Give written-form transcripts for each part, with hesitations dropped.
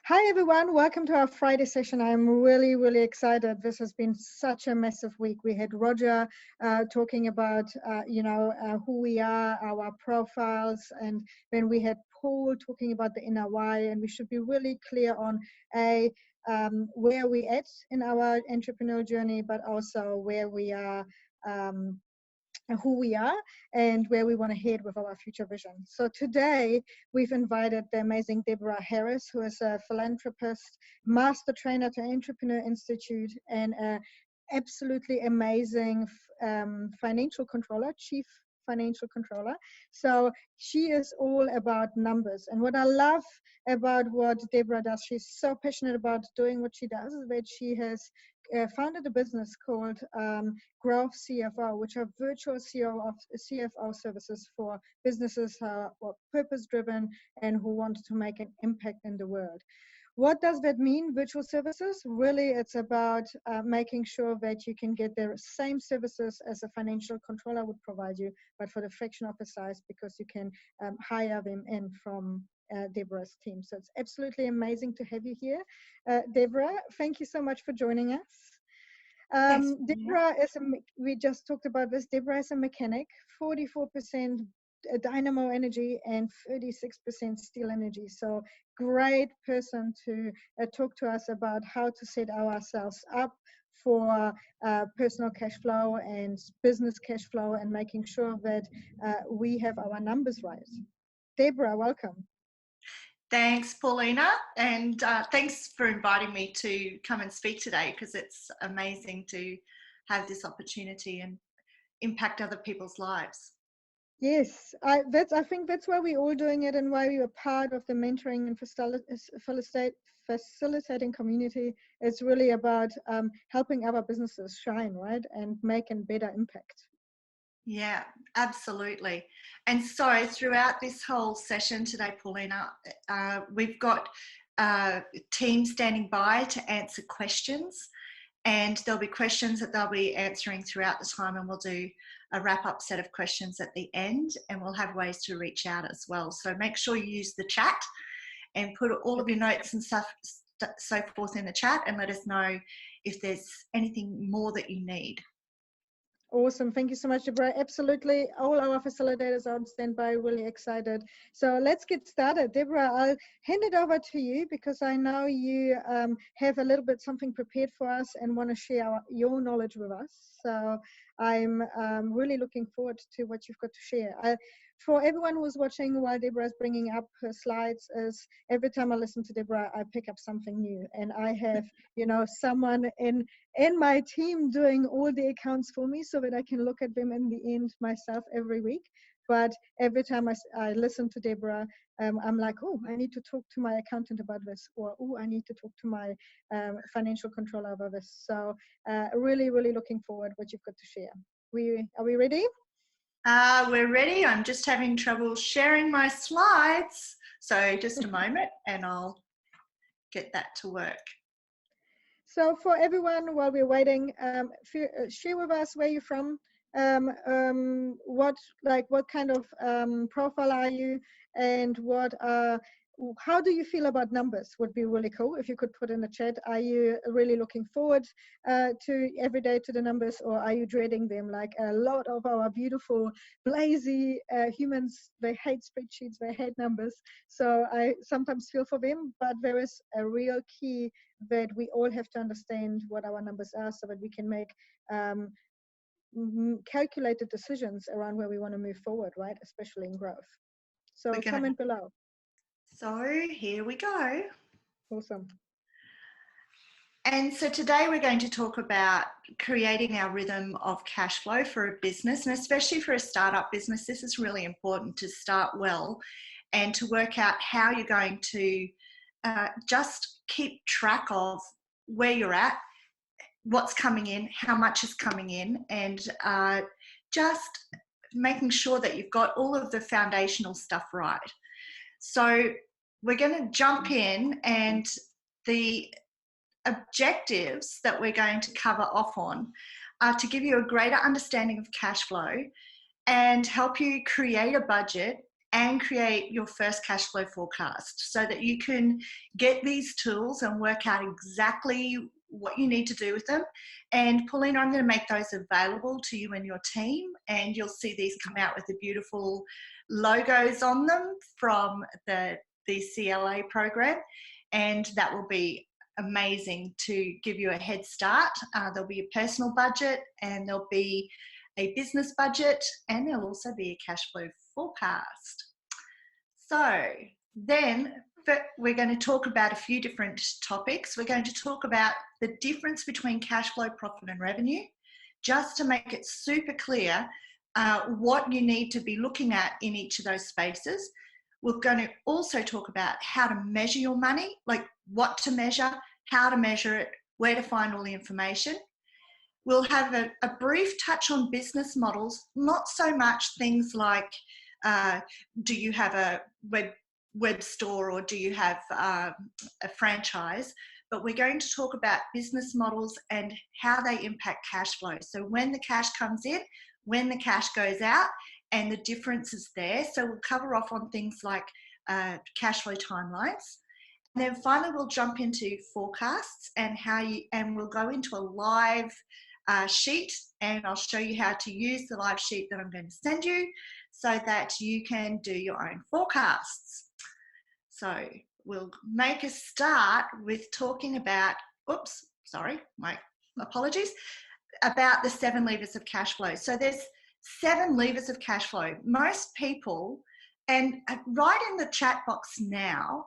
Hi everyone, welcome to our Friday session. I'm really excited. This has been such a massive week. We had Roger talking about, who we are, our profiles, and then we had Paul talking about the inner why, and we should be really clear on where we at in our entrepreneurial journey, but also where we are, and who we are and where we want to head with our future vision. So today we've invited the amazing Deborah Harris, who is a philanthropist, master trainer to Entrepreneur Institute, and an absolutely amazing financial controller, chief financial controller. So she is all about numbers. And what I love about what Deborah does, she's so passionate about doing what she does, is that she has founded a business called Growth CFO, which are virtual CFO services for businesses who are purpose-driven and who want to make an impact in the world. What does that mean, virtual services? Really, it's about making sure that you can get the same services as a financial controller would provide you, but for the fraction of the size, because you can hire them in from Deborah's team. So it's absolutely amazing to have you here. Deborah, thank you so much for joining us. Deborah we just talked about this. Deborah is a mechanic, 44% dynamo energy and 36% steel energy. So great person to talk to us about how to set ourselves up for personal cash flow and business cash flow and making sure that we have our numbers right. Deborah, welcome. Thanks, Paulina, and thanks for inviting me to come and speak today, because it's amazing to have this opportunity and impact other people's lives. Yes, I think that's why we're all doing it and why we were part of the mentoring and facilitating community. It's really about helping other businesses shine, right, and make a better impact. Yeah, absolutely. And so throughout this whole session today, Paulina, we've got a team standing by to answer questions, and there'll be questions that they'll be answering throughout the time, and we'll do a wrap-up set of questions at the end, and we'll have ways to reach out as well. So make sure you use the chat and put all of your notes and stuff, so forth, in the chat, and let us know if there's anything more that you need. Awesome. Thank you so much, Deborah. Absolutely. All our facilitators are on standby, really excited. So let's get started. Deborah, I'll hand it over to you because I know you have a little bit something prepared for us and want to share your knowledge with us. So I'm really looking forward to what you've got to share. For everyone who's watching while Deborah is bringing up her slides, is every time I listen to Deborah, I pick up something new. And I have, someone in my team doing all the accounts for me so that I can look at them in the end myself every week. But every time I listen to Deborah, I'm like, oh, I need to talk to my accountant about this, or oh, I need to talk to my financial controller about this. So really looking forward what you've got to share. Are we ready? We're ready. I'm just having trouble sharing my slides. So just a moment and I'll get that to work. So for everyone, while we're waiting, share with us where you're from, what kind of profile are you, and how do you feel about numbers? Would be really cool if you could put in the chat. Are you really looking forward to every day to the numbers, or are you dreading them? Like a lot of our beautiful, lazy humans, they hate spreadsheets, they hate numbers. So I sometimes feel for them, but there is a real key that we all have to understand what our numbers are so that we can make calculated decisions around where we want to move forward, right? Especially in growth. So comment below. So here we go. Awesome. And so today we're going to talk about creating our rhythm of cash flow for a business, and especially for a startup business. This is really important to start well and to work out how you're going to just keep track of where you're at, what's coming in, how much is coming in, and just making sure that you've got all of the foundational stuff right. So we're going to jump in, and the objectives that we're going to cover off on are to give you a greater understanding of cash flow and help you create a budget and create your first cash flow forecast so that you can get these tools and work out exactly what you need to do with them. And Paulina, I'm going to make those available to you and your team, and you'll see these come out with the beautiful logos on them from the CLA program, and that will be amazing to give you a head start. There'll be a personal budget, and there'll be a business budget, and there'll also be a cash flow forecast. So then we're going to talk about a few different topics. We're going to talk about the difference between cash flow, profit and revenue, just to make it super clear what you need to be looking at in each of those spaces. We're going to also talk about how to measure your money, like what to measure, how to measure it, where to find all the information. We'll have a brief touch on business models, not so much things like do you have a web store or do you have a franchise, but we're going to talk about business models and how they impact cash flow. So when the cash comes in, when the cash goes out, and the differences there. So we'll cover off on things like cash flow timelines. And then finally, we'll jump into forecasts and and we'll go into a live sheet, and I'll show you how to use the live sheet that I'm going to send you so that you can do your own forecasts. So we'll make a start with talking about, oops, sorry, my apologies, about the 7 levers of cash flow. So there's 7 levers of cash flow. Most people, and right in the chat box now,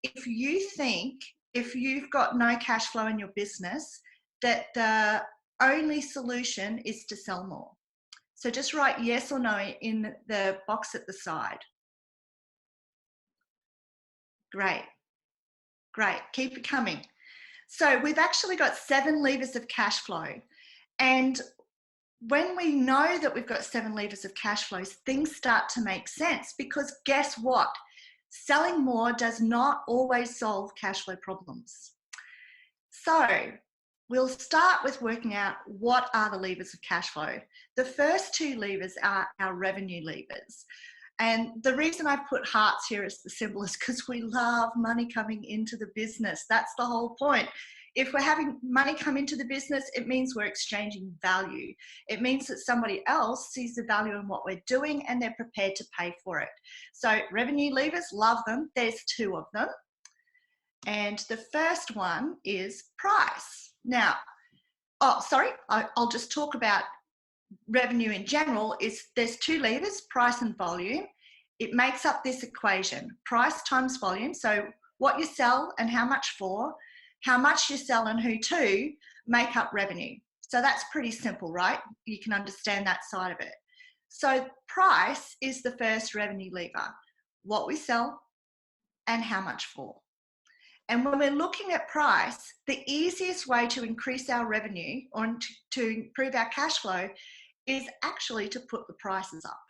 if you think, if you've got no cash flow in your business, that the only solution is to sell more. So just write yes or no in the box at the side. Great, great, keep it coming. So we've actually got 7 levers of cash flow. And when we know that we've got 7 levers of cash flows, things start to make sense, because guess what? Selling more does not always solve cash flow problems. So we'll start with working out what are the levers of cash flow. The first 2 levers are our revenue levers. And the reason I've put hearts here as the symbol is because we love money coming into the business. That's the whole point. If we're having money come into the business, it means we're exchanging value. It means that somebody else sees the value in what we're doing and they're prepared to pay for it. So revenue levers, love them. There's 2 of them. And the first one is price. Now, I'll just talk about revenue in general. There's 2 levers, price and volume. It makes up this equation, price times volume. So what you sell and how much for, how much you sell and who to, make up revenue. So that's pretty simple, right? You can understand that side of it. So price is the first revenue lever, what we sell and how much for. And when we're looking at price, the easiest way to increase our revenue or to improve our cash flow is actually to put the prices up.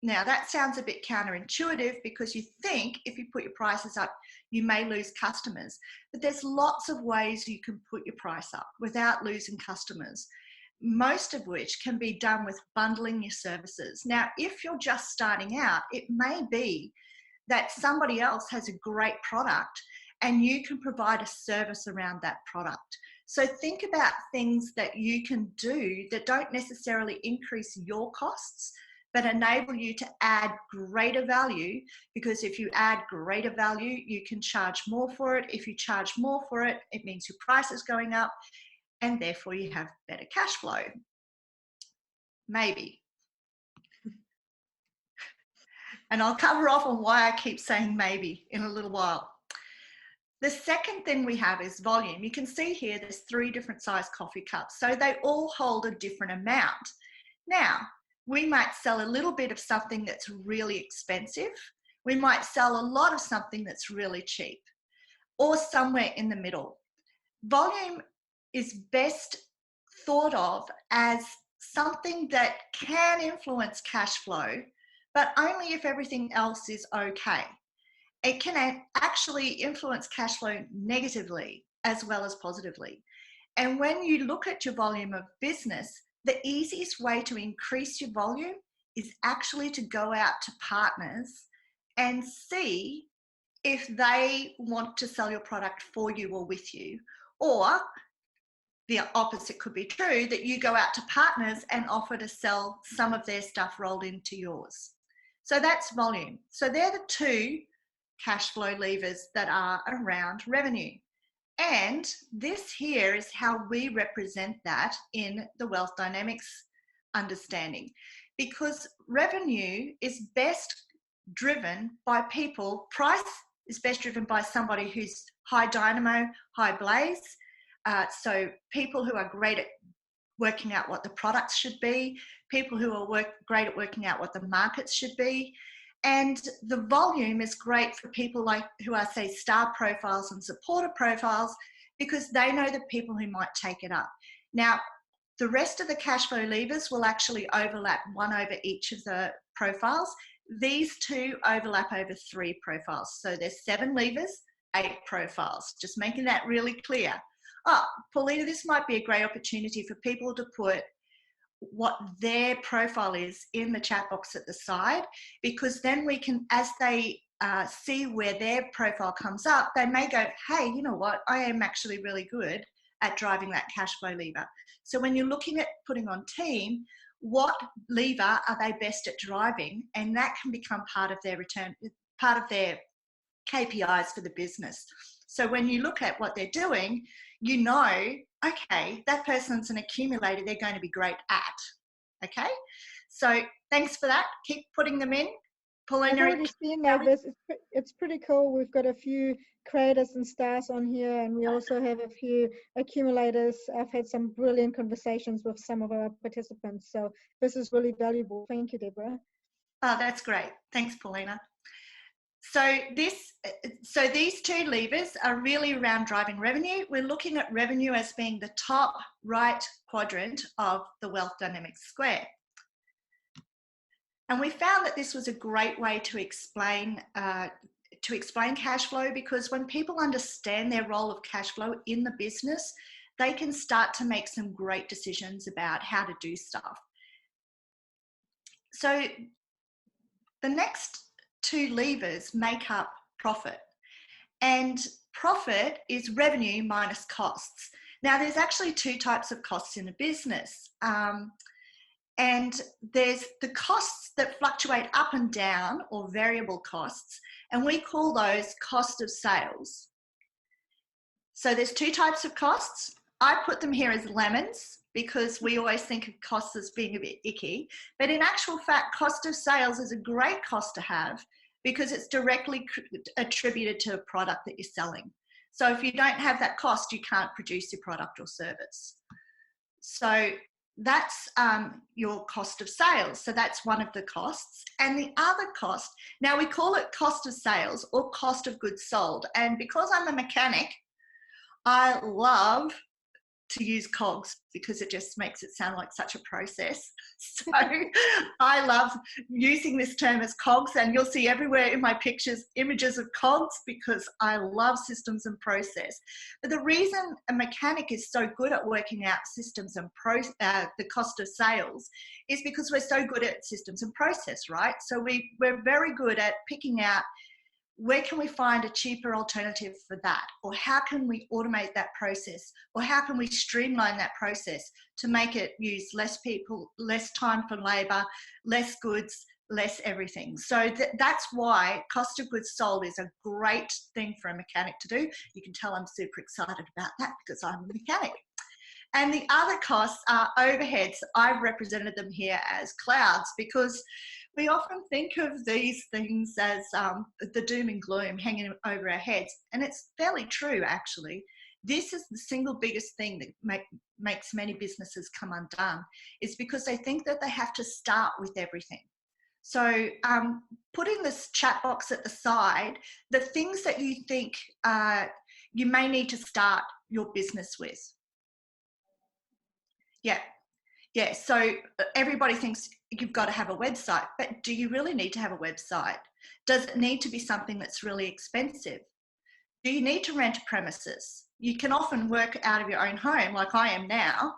Now that sounds a bit counterintuitive, because you think if you put your prices up, you may lose customers. But there's lots of ways you can put your price up without losing customers, most of which can be done with bundling your services. Now, if you're just starting out, it may be that somebody else has a great product and you can provide a service around that product. So think about things that you can do that don't necessarily increase your costs, but enable you to add greater value, because if you add greater value, you can charge more for it. If you charge more for it, it means your price is going up, and therefore you have better cash flow. Maybe. And I'll cover off on why I keep saying maybe in a little while. The second thing we have is volume. You can see here there's 3 different size coffee cups, so they all hold a different amount. Now, we might sell a little bit of something that's really expensive. We might sell a lot of something that's really cheap, or somewhere in the middle. Volume is best thought of as something that can influence cash flow, but only if everything else is okay. It can actually influence cash flow negatively as well as positively. And when you look at your volume of business, the easiest way to increase your volume is actually to go out to partners and see if they want to sell your product for you or with you, or the opposite could be true, that you go out to partners and offer to sell some of their stuff rolled into yours. So that's volume. So they're the two cash flow levers that are around revenue. And this here is how we represent that in the wealth dynamics understanding, because revenue is best driven by people. Price is best driven by somebody who's high dynamo, high blaze. So people who are great at working out what the products should be, people who are great at working out what the markets should be. And the volume is great for people like who are, say, star profiles and supporter profiles, because they know the people who might take it up. Now, the rest of the cash flow levers will actually overlap one over each of the profiles. These two overlap over 3 profiles. So there's 7 levers, 8 profiles, just making that really clear. Oh, Paulina, this might be a great opportunity for people to put what their profile is in the chat box at the side, because then we can, as they see where their profile comes up, they may go, hey, you know what, I am actually really good at driving that cash flow lever. So when you're looking at putting on team, what lever are they best at driving? And that can become part of their return, part of their KPIs for the business. So when you look at what they're doing, you know, okay, that person's an accumulator, they're going to be great at. Okay, so thanks for that. Keep putting them in. Paulina, I've already seen that. It's pretty cool. We've got a few creators and stars on here, and we also have a few accumulators. I've had some brilliant conversations with some of our participants, so this is really valuable. Thank you, Deborah. Oh, that's great. Thanks, Paulina. So these 2 levers are really around driving revenue. We're looking at revenue as being the top right quadrant of the wealth dynamics square. And we found that this was a great way to explain cash flow, because when people understand their role of cash flow in the business, they can start to make some great decisions about how to do stuff. So the next 2 levers make up profit, and profit is revenue minus costs. Now, there's actually 2 types of costs in a business, and there's the costs that fluctuate up and down, or variable costs, and we call those cost of sales. So there's 2 types of costs. I put them here as lemons, because we always think of costs as being a bit icky, but in actual fact, cost of sales is a great cost to have, because it's directly attributed to a product that you're selling. So if you don't have that cost, you can't produce your product or service. So that's your cost of sales. So that's one of the costs. And the other cost, now we call it cost of sales or cost of goods sold. And because I'm a mechanic, I love to use cogs, because it just makes it sound like such a process. So I love using this term as cogs, and you'll see everywhere in my pictures images of cogs, because I love systems and process. But the reason a mechanic is so good at working out systems and the cost of sales is because we're so good at systems and process, right? So we're very good at picking out, where can we find a cheaper alternative for that? Or how can we automate that process? Or how can we streamline that process to make it use less people, less time for labor, less goods, less everything? So that's why cost of goods sold is a great thing for a mechanic to do. You can tell I'm super excited about that, because I'm a mechanic. And the other costs are overheads. I've represented them here as clouds, because we often think of these things as the doom and gloom hanging over our heads. And it's fairly true, actually. This is the single biggest thing that makes many businesses come undone, is because they think that they have to start with everything. So putting this chat box at the side, the things that you think you may need to start your business with. Yeah, so everybody thinks you've got to have a website, but do you really need to have a website? Does it need to be something that's really expensive? Do you need to rent a premises? You can often work out of your own home, like I am now,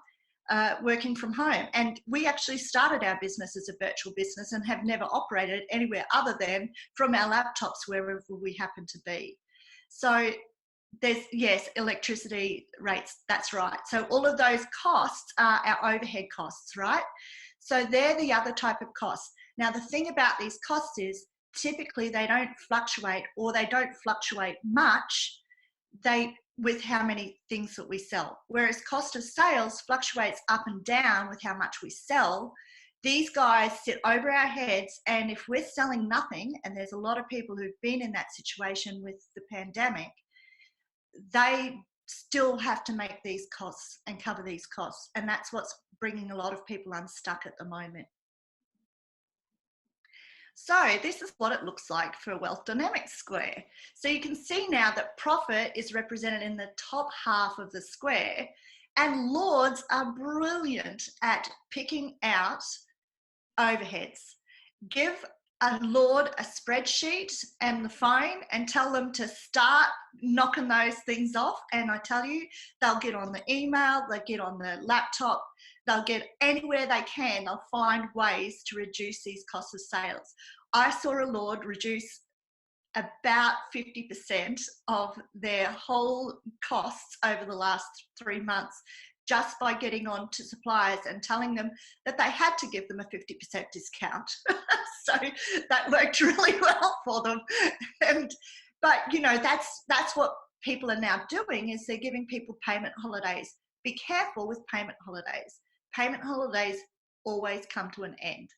working from home. And we actually started our business as a virtual business and have never operated anywhere other than from our laptops wherever we happen to be. So there's, yes, electricity rates, that's right. So all of those costs are our overhead costs, right? So they're the other type of costs. Now, the thing about these costs is typically they don't fluctuate, or they don't fluctuate much with how many things that we sell. Whereas cost of sales fluctuates up and down with how much we sell. These guys sit over our heads, and if we're selling nothing, and there's a lot of people who've been in that situation with the pandemic, they still have to make these costs and cover these costs. And that's what's bringing a lot of people unstuck at the moment. So this is what it looks like for a wealth dynamics square. So you can see now that profit is represented in the top half of the square, and lords are brilliant at picking out overheads. Give a lord a spreadsheet and the phone and tell them to start knocking those things off, and I tell you, they'll get on the email, they'll get on the laptop, they'll get anywhere they can, they'll find ways to reduce these costs of sales. I saw a lord reduce about 50% of their whole costs over the last 3 months just by getting on to suppliers and telling them that they had to give them a 50% discount. So that worked really well for them. But you know, that's what people are now doing, is they're giving people payment holidays. Be careful with payment holidays. Payment holidays always come to an end.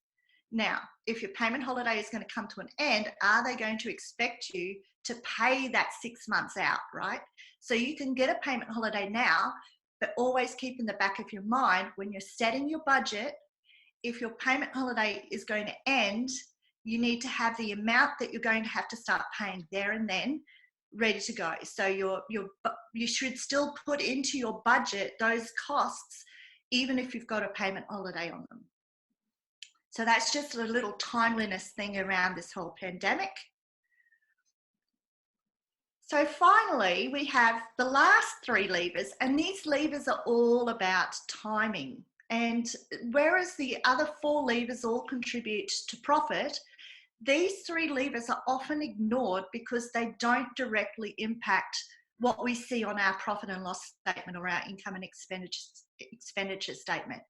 Now, if your payment holiday is going to come to an end, are they going to expect you to pay that 6 months out, right? So you can get a payment holiday now, but always keep in the back of your mind when you're setting your budget, if your payment holiday is going to end, you need to have the amount that you're going to have to start paying there and then ready to go. So you should still put into your budget those costs, even if you've got a payment holiday on them. So that's just a little timeliness thing around this whole pandemic. So finally, we have the last 3 levers, and these levers are all about timing. And whereas the other 4 levers all contribute to profit, these 3 levers are often ignored because they don't directly impact what we see on our profit and loss statement or our income and expenditure statement.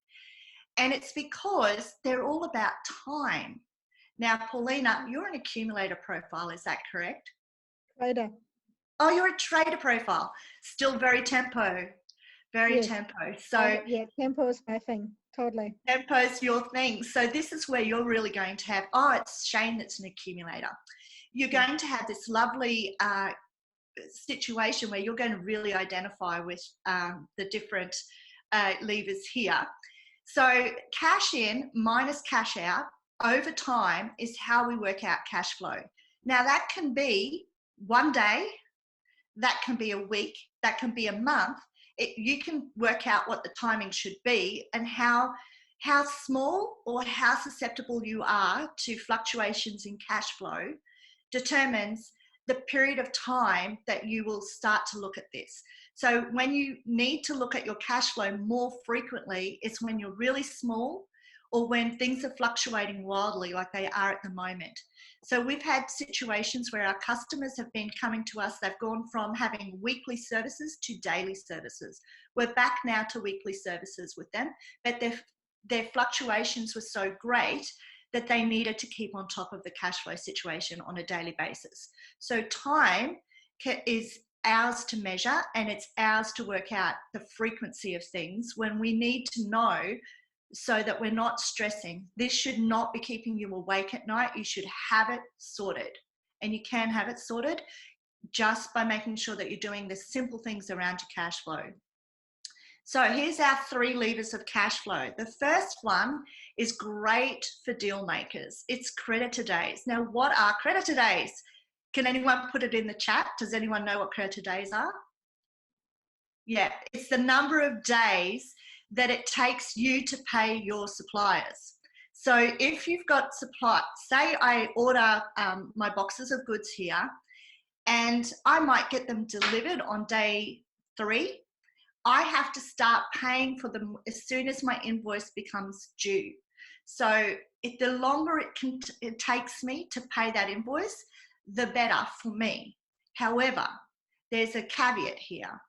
And it's because they're all about time. Now, Paulina, you're an accumulator profile, is that correct? Trader. Oh, you're a trader profile. Still very tempo. Very Yes. tempo. So yeah, tempo is my thing. Totally. Tempo's your thing. So this is where you're really going to have, oh, it's Shane that's an accumulator. You're going to have this lovely situation where you're going to really identify with the different levers here. So cash in minus cash out over time is how we work out cash flow. Now that can be 1 day, that can be a week, that can be a month. You can work out what the timing should be and how small or how susceptible you are to fluctuations in cash flow determines the period of time that you will start to look at this. So when you need to look at your cash flow more frequently, it's when you're really small or when things are fluctuating wildly like they are at the moment. So we've had situations where our customers have been coming to us, they've gone from having weekly services to daily services. We're back now to weekly services with them, but their fluctuations were so great that they needed to keep on top of the cash flow situation on a daily basis. So time is ours to measure, and it's ours to work out the frequency of things when we need to know, so that we're not stressing. This should not be keeping you awake at night. You should have it sorted, and you can have it sorted just by making sure that you're doing the simple things around your cash flow. So here's our 3 levers of cash flow. The first one is great for deal makers. It's creditor days. Now, what are creditor days? Can anyone put it in the chat? Does anyone know what creditor days are? Yeah, it's the number of days that it takes you to pay your suppliers. So if you've got supply, say I order my boxes of goods here, and I might get them delivered on day 3. I have to start paying for them as soon as my invoice becomes due. So the longer it takes me to pay that invoice, the better for me. However, there's a caveat here.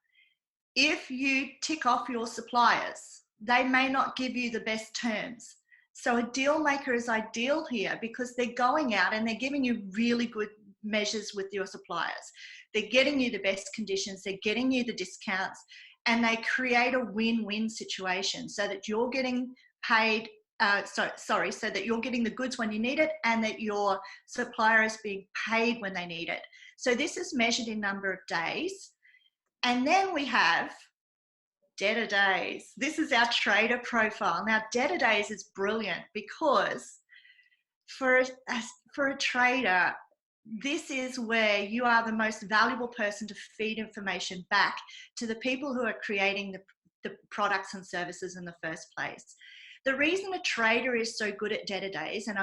If you tick off your suppliers, they may not give you the best terms. So a deal maker is ideal here because they're going out and they're giving you really good measures with your suppliers. They're getting you the best conditions, they're getting you the discounts, and they create a win-win situation so that you're getting paid, so that you're getting the goods when you need it and that your supplier is being paid when they need it. So this is measured in number of days. And then we have debtor days. This is our trader profile. Now, debtor days is brilliant because for a trader, this is where you are the most valuable person to feed information back to the people who are creating the products and services in the first place. The reason a trader is so good at debtor days, and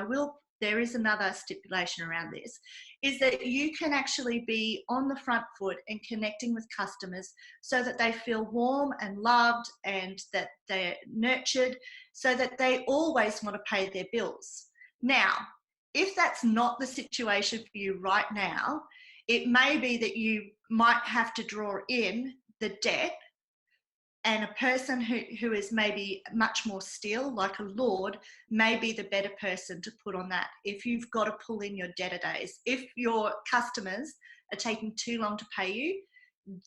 there is another stipulation around this, is that you can actually be on the front foot and connecting with customers so that they feel warm and loved and that they're nurtured so that they always want to pay their bills. Now, if that's not the situation for you right now, it may be that you might have to draw in the debt, and a person who is maybe much more still, like a lord, may be the better person to put on that if you've got to pull in your debtor days. If your customers are taking too long to pay you,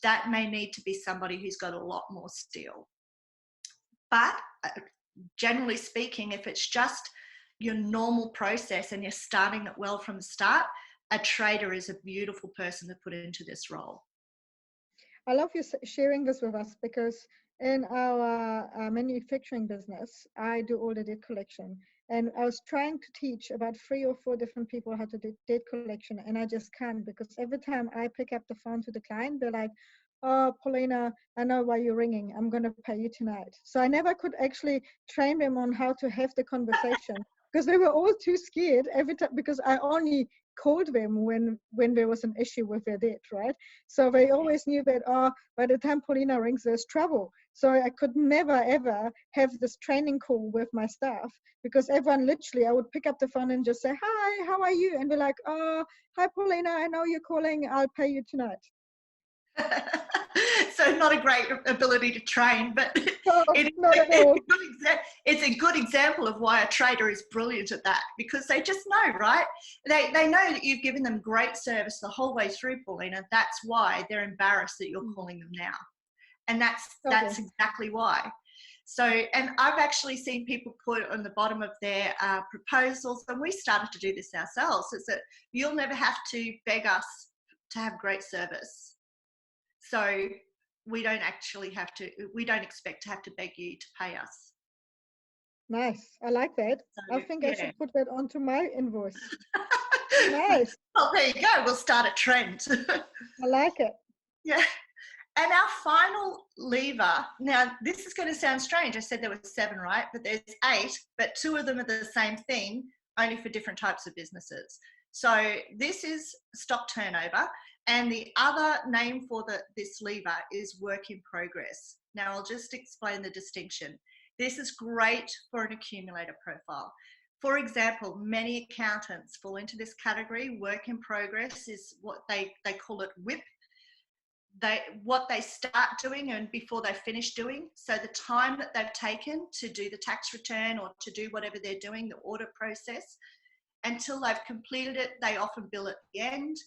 that may need to be somebody who's got a lot more steel. But generally speaking, if it's just your normal process and you're starting it well from the start, a trader is a beautiful person to put into this role. I love you sharing this with us because in our manufacturing business, I do all the debt collection. And I was trying to teach about 3 or 4 different people how to do debt collection, and I just can't, because every time I pick up the phone to the client, they're like, "Oh, Paulina, I know why you're ringing. I'm going to pay you tonight." So I never could actually train them on how to have the conversation because they were all too scared every time, because I only called them when there was an issue with their debt, right? So they always knew that, oh, by the time Paulina rings, there's trouble. So I could never, ever have this training call with my staff because everyone literally, I would pick up the phone and just say, "Hi, how are you?" And be like, "Oh, hi, Paulina, I know you're calling. I'll pay you tonight." So not a great ability to train, but No, not at all. It's a good example of why a trader is brilliant at that, because they just know, right? They know that you've given them great service the whole way through, Paulina. That's why they're embarrassed that you're calling them now. And that's exactly why. So, and I've actually seen people put on the bottom of their proposals, and we started to do this ourselves, is that you'll never have to beg us to have great service. So we don't expect to have to beg you to pay us. Nice. I like that. So, I think I should put that onto my invoice. Nice. Well, there you go. We'll start a trend. I like it. Yeah. And our final lever, now this is going to sound strange. I said there were 7, right? But there's 8, but 2 of them are the same thing, only for different types of businesses. So this is stock turnover. And the other name for this lever is work in progress. Now, I'll just explain the distinction. This is great for an accumulator profile. For example, many accountants fall into this category. Work in progress is what they call it WIP. What they start doing and before they finish doing. So the time that they've taken to do the tax return or to do whatever they're doing, the audit process, until they've completed it, they often bill at the end.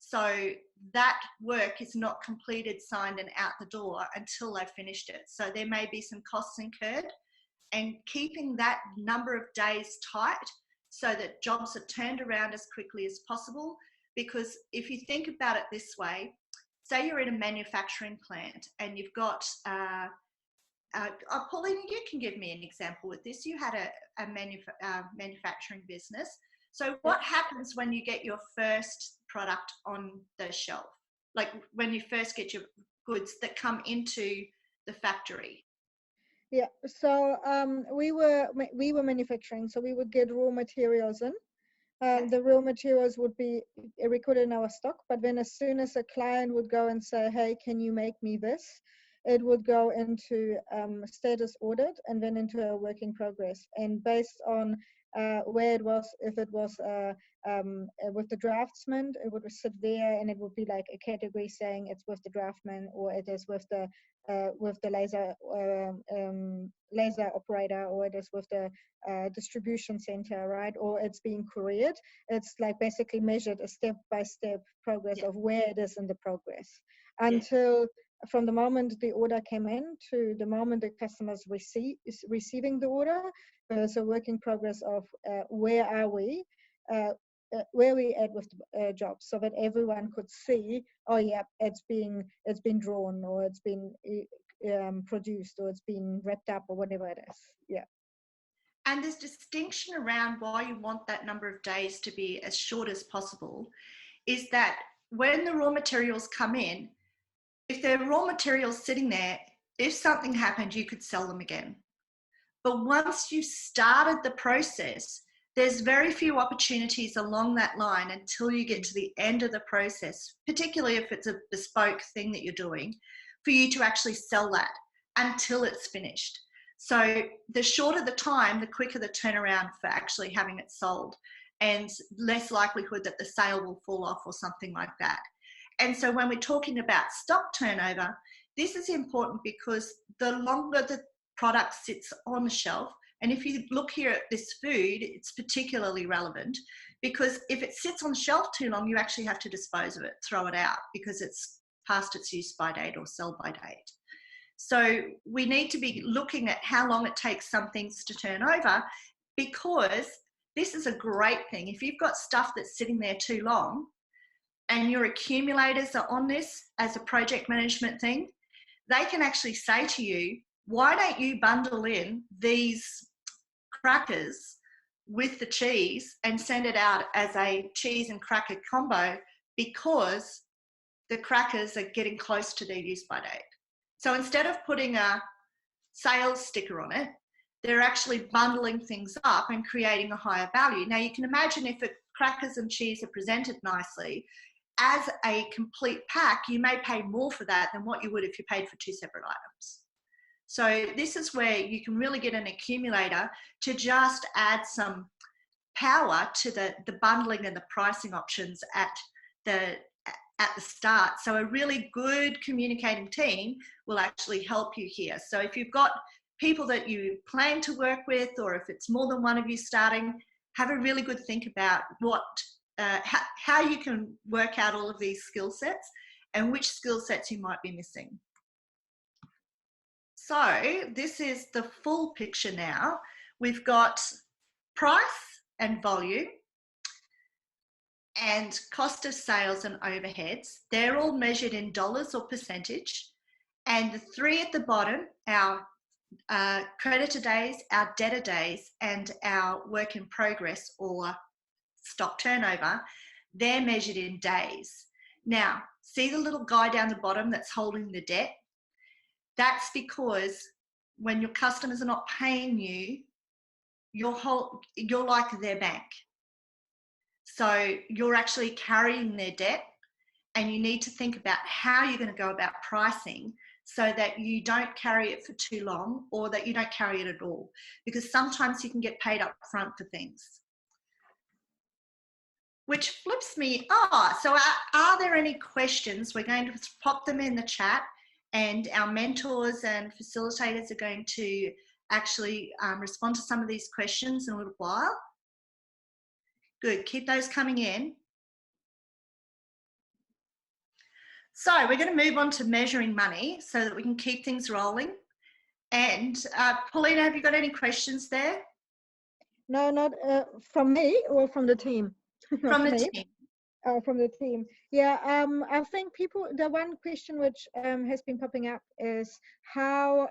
So that work is not completed, signed and out the door until they've finished it. So there may be some costs incurred, and keeping that number of days tight so that jobs are turned around as quickly as possible. Because if you think about it this way, say you're in a manufacturing plant and you've got, Paulina, you can give me an example with this. You had a manufacturing business. So what happens when you get your first product on the shelf? Like when you first get your goods that come into the factory? Yeah, so we were manufacturing, so we would get raw materials in. The raw materials would be recorded in our stock, but then as soon as a client would go and say, "Hey, can you make me this?" it would go into status audit and then into a work in progress. And based on where it was, if it was with the draftsman, it would sit there and it would be like a category saying it's with the draftsman, or it is with the laser operator, or it is with the distribution center, right? Or it's being couriered. It's like basically measured a step-by-step progress of where it is in the progress until from the moment the order came in to the moment the customers is receiving the order. There's a work in progress of where are we, where we at with the job, so that everyone could see, oh yeah, it's been drawn, or it's been produced, or it's been wrapped up, or whatever it is. Yeah. And there's distinction around why you want that number of days to be as short as possible, is that when the raw materials come in, if there are raw materials sitting there, if something happened, you could sell them again. But once you started the process, there's very few opportunities along that line until you get to the end of the process, particularly if it's a bespoke thing that you're doing, for you to actually sell that until it's finished. So the shorter the time, the quicker the turnaround for actually having it sold, and less likelihood that the sale will fall off or something like that. And so when we're talking about stock turnover, this is important because the longer the product sits on the shelf, and if you look here at this food, it's particularly relevant because if it sits on the shelf too long, you actually have to dispose of it, throw it out, because it's past its use by date or sell by date. So we need to be looking at how long it takes some things to turn over, because this is a great thing. If you've got stuff that's sitting there too long and your accumulators are on this as a project management thing, they can actually say to you, why don't you bundle in these crackers with the cheese and send it out as a cheese and cracker combo, because the crackers are getting close to their use by date. So instead of putting a sales sticker on it, they're actually bundling things up and creating a higher value. Now you can imagine if crackers and cheese are presented nicely as a complete pack, you may pay more for that than what you would if you paid for two separate items. So this is where you can really get an accumulator to just add some power to the bundling and the pricing options at the start. So a really good communicating team will actually help you here. So if you've got people that you plan to work with, or if it's more than one of you starting, have a really good think about how you can work out all of these skill sets and which skill sets you might be missing. So this is the full picture now. We've got price and volume and cost of sales and overheads. They're all measured in dollars or percentage. And the three at the bottom, our creditor days, our debtor days, and our work in progress or stock turnover, they're measured in days. Now, see the little guy down the bottom that's holding the debt? That's because when your customers are not paying you, you're like their bank. So you're actually carrying their debt, and you need to think about how you're going to go about pricing so that you don't carry it for too long, or that you don't carry it at all, because sometimes you can get paid up front for things. Which flips me, so are there any questions? We're going to pop them in the chat, and our mentors and facilitators are going to actually respond to some of these questions in a little while. Good, keep those coming in. So we're going to move on to measuring money so that we can keep things rolling. And Paulina, have you got any questions there? No, not from me or from the team. From the team. From the team. Yeah, I think the one question which has been popping up is how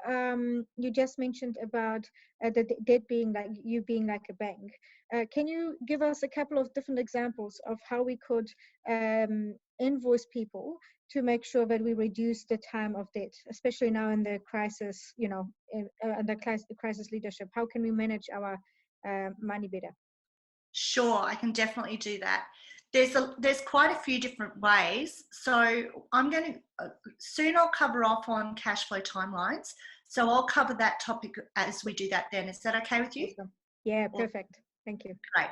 you just mentioned about the debt being like you being like a bank. Can you give us a couple of different examples of how we could invoice people to make sure that we reduce the time of debt, especially now in the crisis, in the crisis leadership? How can we manage our money better? Sure, I can definitely do that. There's quite a few different ways. So I'm going to, soon I'll cover off on cash flow timelines. So I'll cover that topic as we do that then. Is that okay with you? Awesome. Yeah, perfect. Thank you. Great.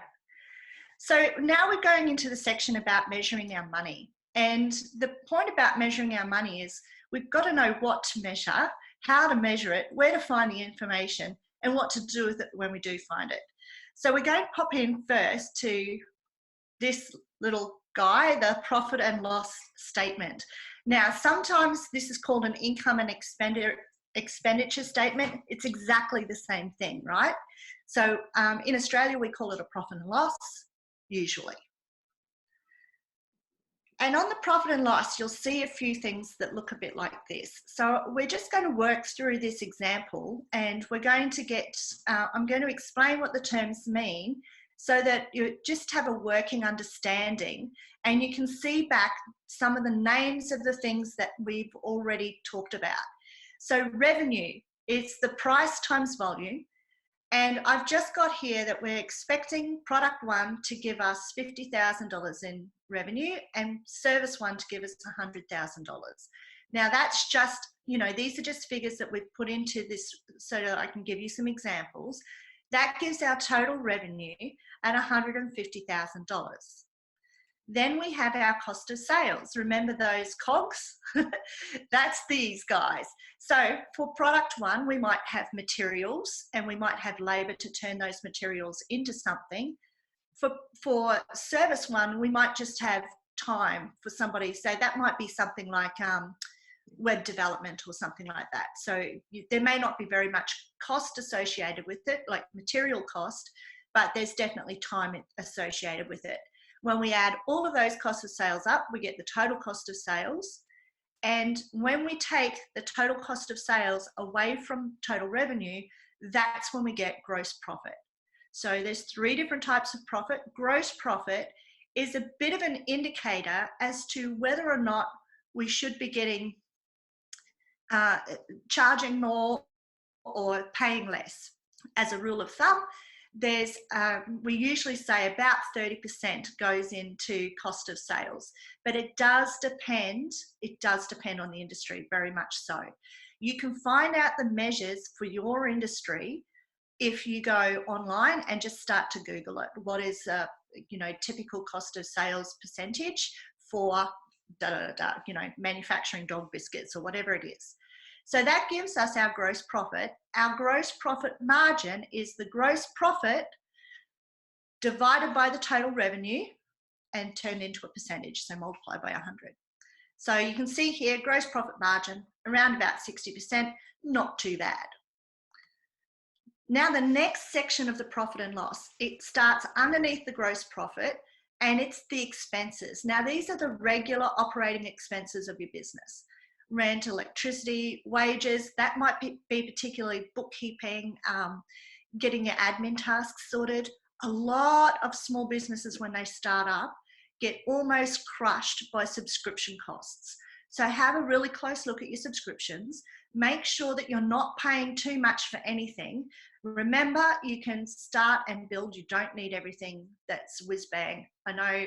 So now we're going into the section about measuring our money. And the point about measuring our money is we've got to know what to measure, how to measure it, where to find the information, and what to do with it when we do find it. So we're going to pop in first to this little guy, the profit and loss statement. Now, sometimes this is called an income and expenditure statement. It's exactly the same thing, right? So in Australia, we call it a profit and loss, usually. And on the profit and loss, you'll see a few things that look a bit like this. So we're just going to work through this example, and we're going to get, I'm going to explain what the terms mean so that you just have a working understanding and you can see back some of the names of the things that we've already talked about. So revenue, it's the price times volume. And I've just got here that we're expecting product one to give us $50,000 in revenue and service one to give us $100,000. Now that's just, you know, these are just figures that we've put into this so that I can give you some examples. That gives our total revenue at $150,000. Then we have our cost of sales. Remember those cogs? That's these guys. So for product one, we might have materials and we might have labor to turn those materials into something. For service one, we might just have time for somebody. So that might be something like web development or something like that. So there may not be very much cost associated with it, like material cost, but there's definitely time associated with it. When we add all of those costs of sales up, we get the total cost of sales. And when we take the total cost of sales away from total revenue, that's when we get gross profit. So there's three different types of profit. Gross profit is a bit of an indicator as to whether or not we should be getting charging more or paying less. As a rule of thumb, there's we usually say about 30% goes into cost of sales, but it does depend on the industry, very much so. You can find out the measures for your industry if you go online and just start to Google it. What is typical cost of sales percentage for manufacturing dog biscuits or whatever it is. So that gives us our gross profit. Our gross profit margin is the gross profit divided by the total revenue and turned into a percentage, so multiplied by 100. So you can see here, gross profit margin, around about 60%, not too bad. Now the next section of the profit and loss, it starts underneath the gross profit and it's the expenses. Now these are the regular operating expenses of your business. Rent, electricity, wages, that might be particularly bookkeeping, getting your admin tasks sorted. A lot of small businesses when they start up get almost crushed by subscription costs. So have a really close look at your subscriptions. Make sure that you're not paying too much for anything. Remember, you can start and build. You don't need everything that's whiz bang. I know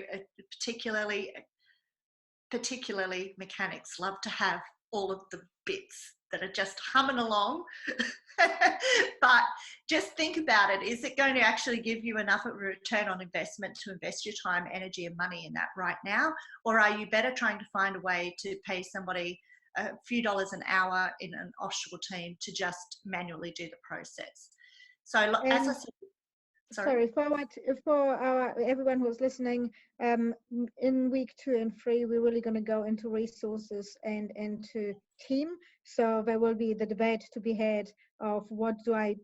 particularly mechanics love to have all of the bits that are just humming along. But just think about it. Is it going to actually give you enough of a return on investment to invest your time, energy and money in that right now? Or are you better trying to find a way to pay somebody a few dollars an hour in an offshore team to just manually do the process? So as I said, Sorry, for everyone who's listening, in week 2 and 3, we're really going to go into resources and into team. So there will be the debate to be had of what do I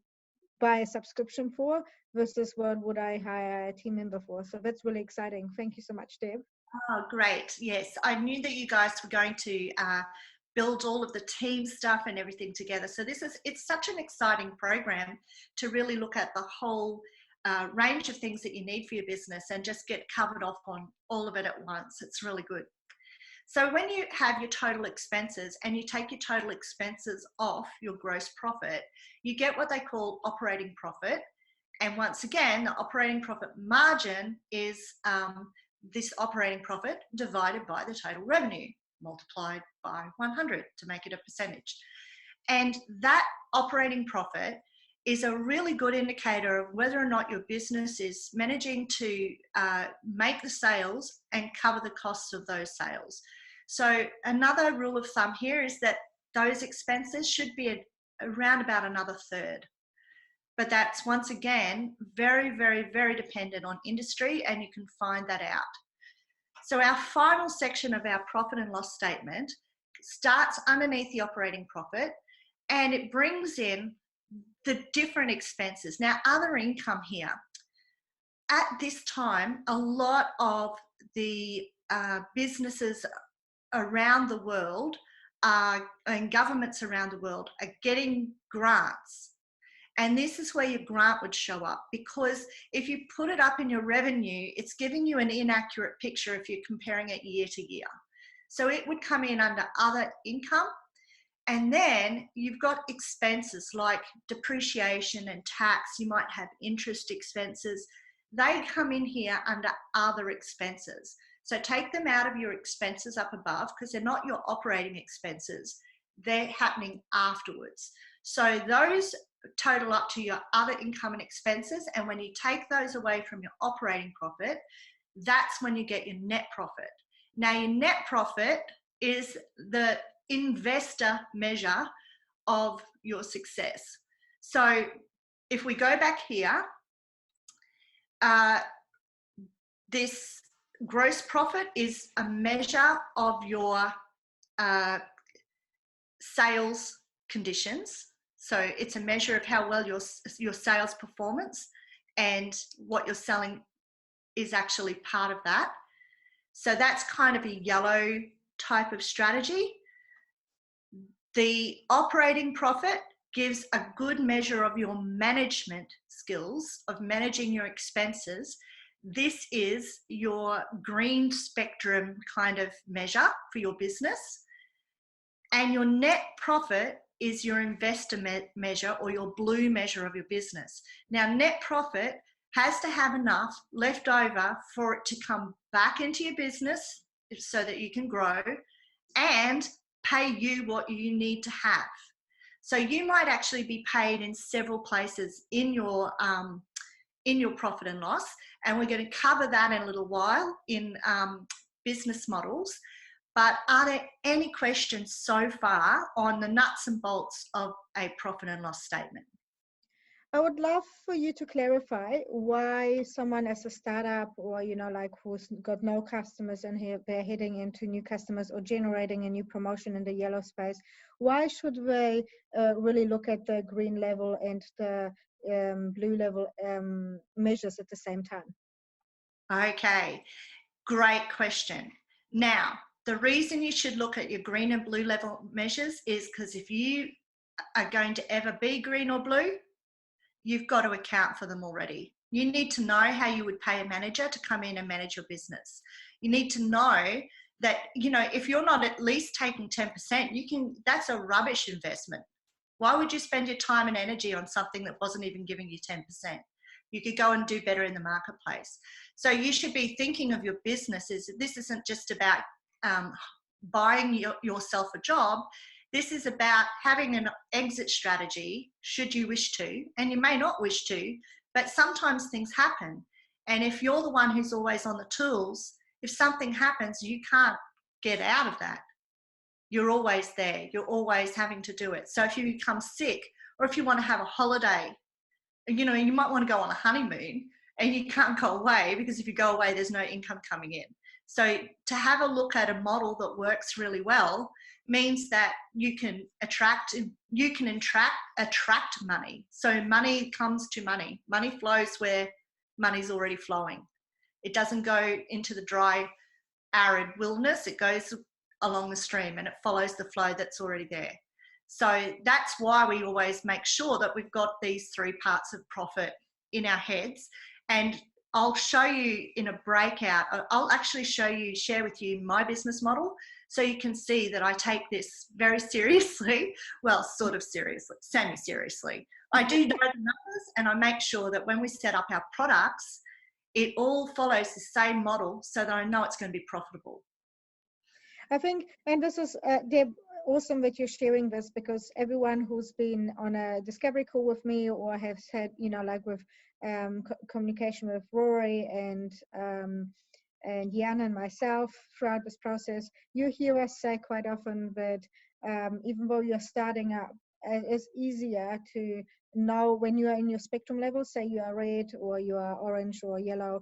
buy a subscription for versus what would I hire a team member for. So that's really exciting. Thank you so much, Deb. Oh, great. Yes, I knew that you guys were going to build all of the team stuff and everything together. So it's such an exciting program to really look at the whole range of things that you need for your business and just get covered off on all of it at once. It's really good. So when you have your total expenses and you take your total expenses off your gross profit, you get what they call operating profit. And once again, the operating profit margin is this operating profit divided by the total revenue, multiplied by 100 to make it a percentage. And that operating profit is a really good indicator of whether or not your business is managing to make the sales and cover the costs of those sales. So another rule of thumb here is that those expenses should be around about another third. But that's, once again, very, very, very dependent on industry, and you can find that out. So our final section of our profit and loss statement starts underneath the operating profit, and it brings in the different expenses. Now, other income here. At this time, a lot of the businesses around the world and governments around the world are getting grants. And this is where your grant would show up, because if you put it up in your revenue, it's giving you an inaccurate picture if you're comparing it year to year. So it would come in under other income. And then you've got expenses like depreciation and tax. You might have interest expenses. They come in here under other expenses. So take them out of your expenses up above, because they're not your operating expenses. They're happening afterwards. So those total up to your other income and expenses. And when you take those away from your operating profit, that's when you get your net profit. Now, your net profit is the investor measure of your success. So if we go back here, this gross profit is a measure of your sales conditions. So it's a measure of how well your sales performance and what you're selling is actually part of that. So that's kind of a yellow type of strategy. The operating profit gives a good measure of your management skills, of managing your expenses. This is your green spectrum kind of measure for your business. And your net profit is your investor measure, or your blue measure of your business. Now, net profit has to have enough left over for it to come back into your business so that you can grow and pay you what you need to have. So you might actually be paid in several places in your profit and loss, and we're going to cover that in a little while in business models. But are there any questions so far on the nuts and bolts of a profit and loss statement? I would love for you to clarify why someone as a startup, or, you know, like who's got no customers and here they're heading into new customers or generating a new promotion in the yellow space, why should they really look at the green level and the blue level measures at the same time? Okay, great question. Now, the reason you should look at your green and blue level measures is because if you are going to ever be green or blue, you've got to account for them already. You need to know how you would pay a manager to come in and manage your business. You need to know that, you know, if you're not at least taking 10%, that's a rubbish investment. Why would you spend your time and energy on something that wasn't even giving you 10%? You could go and do better in the marketplace. So you should be thinking of your business as this isn't just about buying yourself a job. This is about having an exit strategy should you wish to, and you may not wish to, but sometimes things happen. And if you're the one who's always on the tools, if something happens, you can't get out of that. You're always there. You're always having to do it. So if you become sick, or if you want to have a holiday, you know, you might want to go on a honeymoon and you can't go away, because if you go away, there's no income coming in. So to have a look at a model that works really well means that you can attract money. So money comes to money. Money flows where money's already flowing. It doesn't go into the dry, arid wilderness. It goes along the stream and it follows the flow that's already there. So that's why we always make sure that we've got these three parts of profit in our heads. And I'll show you in a breakout, I'll actually share with you my business model, so you can see that I take this very seriously. Well, sort of seriously, semi-seriously. I do know the numbers, and I make sure that when we set up our products, it all follows the same model so that I know it's going to be profitable. I think, and this is, Deb, awesome that you're sharing this, because everyone who's been on a discovery call with me or has had, you know, like with communication with Rory and Jan and myself throughout this process, you hear us say quite often that even though you're starting up, it's easier to know when you are in your spectrum level, say you are red or you are orange or yellow,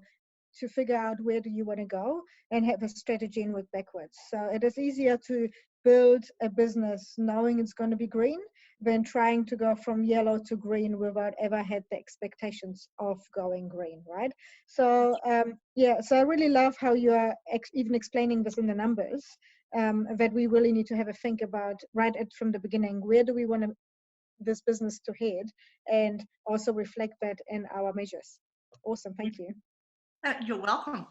to figure out where do you want to go and have a strategy and work backwards. So it is easier to build a business knowing it's going to be green than trying to go from yellow to green without ever had the expectations of going green, right? So yeah, so I really love how you are even explaining this in the numbers, that we really need to have a think about right from the beginning, where do we want this business to head, and also reflect that in our measures. Awesome, thank you. You're welcome.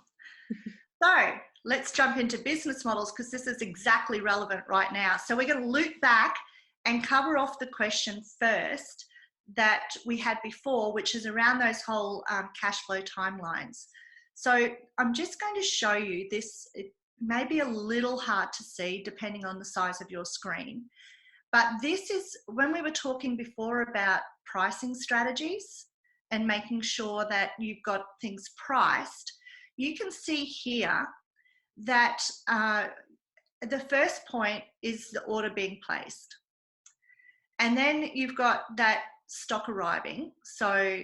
So let's jump into business models, because this is exactly relevant right now. So we're going to loop back and cover off the question first that we had before, which is around those whole cash flow timelines. So I'm just going to show you this. It may be a little hard to see depending on the size of your screen, but this is when we were talking before about pricing strategies and making sure that you've got things priced. You can see here that the first point is the order being placed. And then you've got that stock arriving. So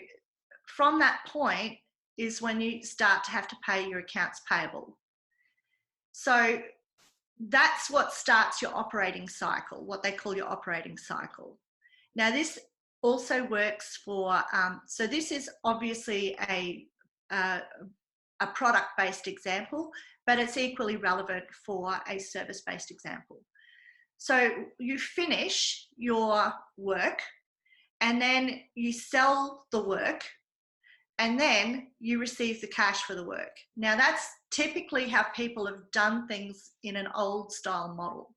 from that point is when you start to have to pay your accounts payable. So that's what starts your operating cycle, what they call your operating cycle. Now this also works for, so this is obviously a product-based example, but it's equally relevant for a service-based example. So you finish your work and then you sell the work and then you receive the cash for the work. Now that's typically how people have done things in an old style model.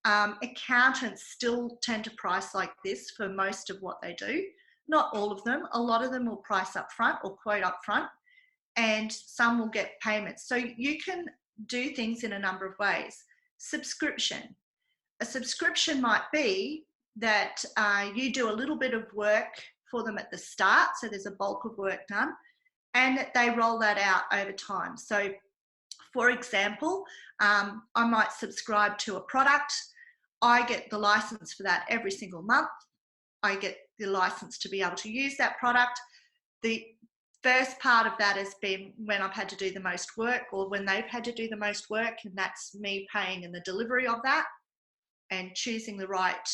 Accountants still tend to price like this for most of what they do. Not all of them. A lot of them will price up front or quote up front, and some will get payments. So you can do things in a number of ways. Subscription. A subscription might be that you do a little bit of work for them at the start, so there's a bulk of work done, and they roll that out over time. So for example, I might subscribe to a product. I get the license for that every single month. I get the license to be able to use that product. The first part of that has been when I've had to do the most work, or when they've had to do the most work, and that's me paying in the delivery of that and choosing the right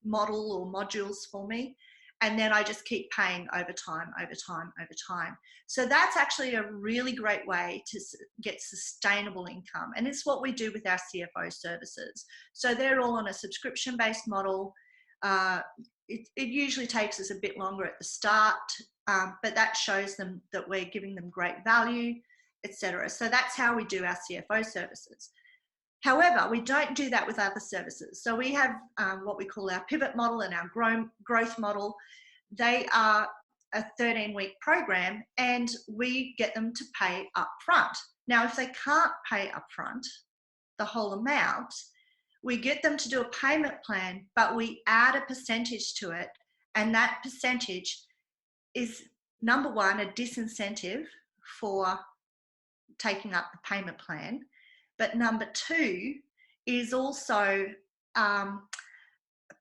model or modules for me. And then I just keep paying over time, over time, over time. So that's actually a really great way to get sustainable income. And it's what we do with our CFO services. So they're all on a subscription-based model. It usually takes us a bit longer at the start, but that shows them that we're giving them great value, etc. So that's how we do our CFO services. However, we don't do that with other services. So we have what we call our pivot model and our growth model. They are a 13-week program, and we get them to pay up front. Now, if they can't pay up front the whole amount, we get them to do a payment plan, but we add a percentage to it. And that percentage is, number one, a disincentive for taking up the payment plan. But number two is also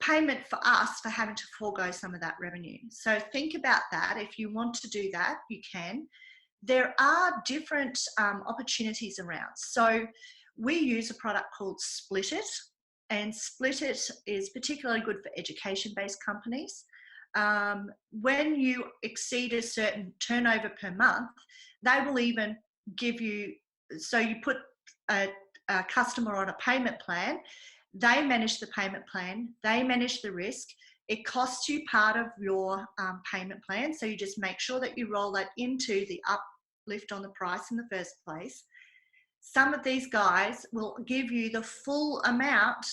payment for us for having to forego some of that revenue. So think about that. If you want to do that, you can. There are different opportunities around. So we use a product called Split It, and Split It is particularly good for education-based companies. When you exceed a certain turnover per month, they will even give you, so you put a customer on a payment plan, they manage the payment plan, they manage the risk. It costs you part of your payment plan, so you just make sure that you roll that into the uplift on the price in the first place. Some of these guys will give you the full amount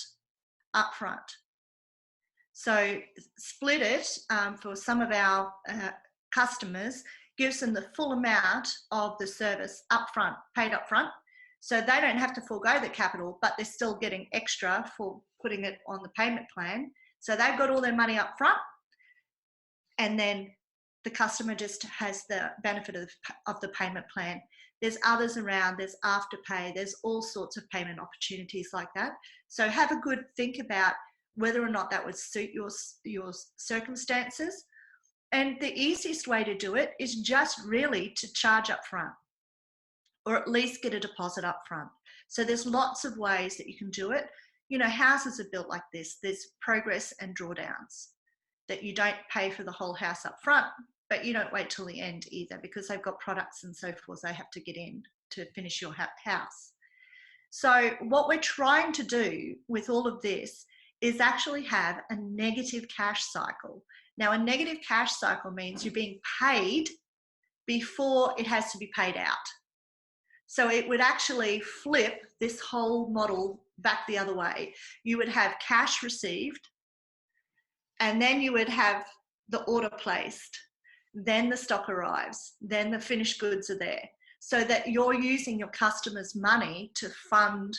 upfront. So Split It, for some of our customers, gives them the full amount of the service upfront, paid upfront. So they don't have to forego the capital, but they're still getting extra for putting it on the payment plan. So they've got all their money up front, and then the customer just has the benefit of the payment plan. There's others around, there's Afterpay, there's all sorts of payment opportunities like that. So have a good think about whether or not that would suit your circumstances. And the easiest way to do it is just really to charge up front, or at least get a deposit up front. So there's lots of ways that you can do it. You know, houses are built like this. There's progress and drawdowns, that you don't pay for the whole house up front, but you don't wait till the end either, because they've got products and so forth they have to get in to finish your house. So what we're trying to do with all of this is actually have a negative cash cycle. Now, a negative cash cycle means you're being paid before it has to be paid out. So it would actually flip this whole model back the other way. You would have cash received, and then you would have the order placed, then the stock arrives, then the finished goods are there, so that you're using your customers' money to fund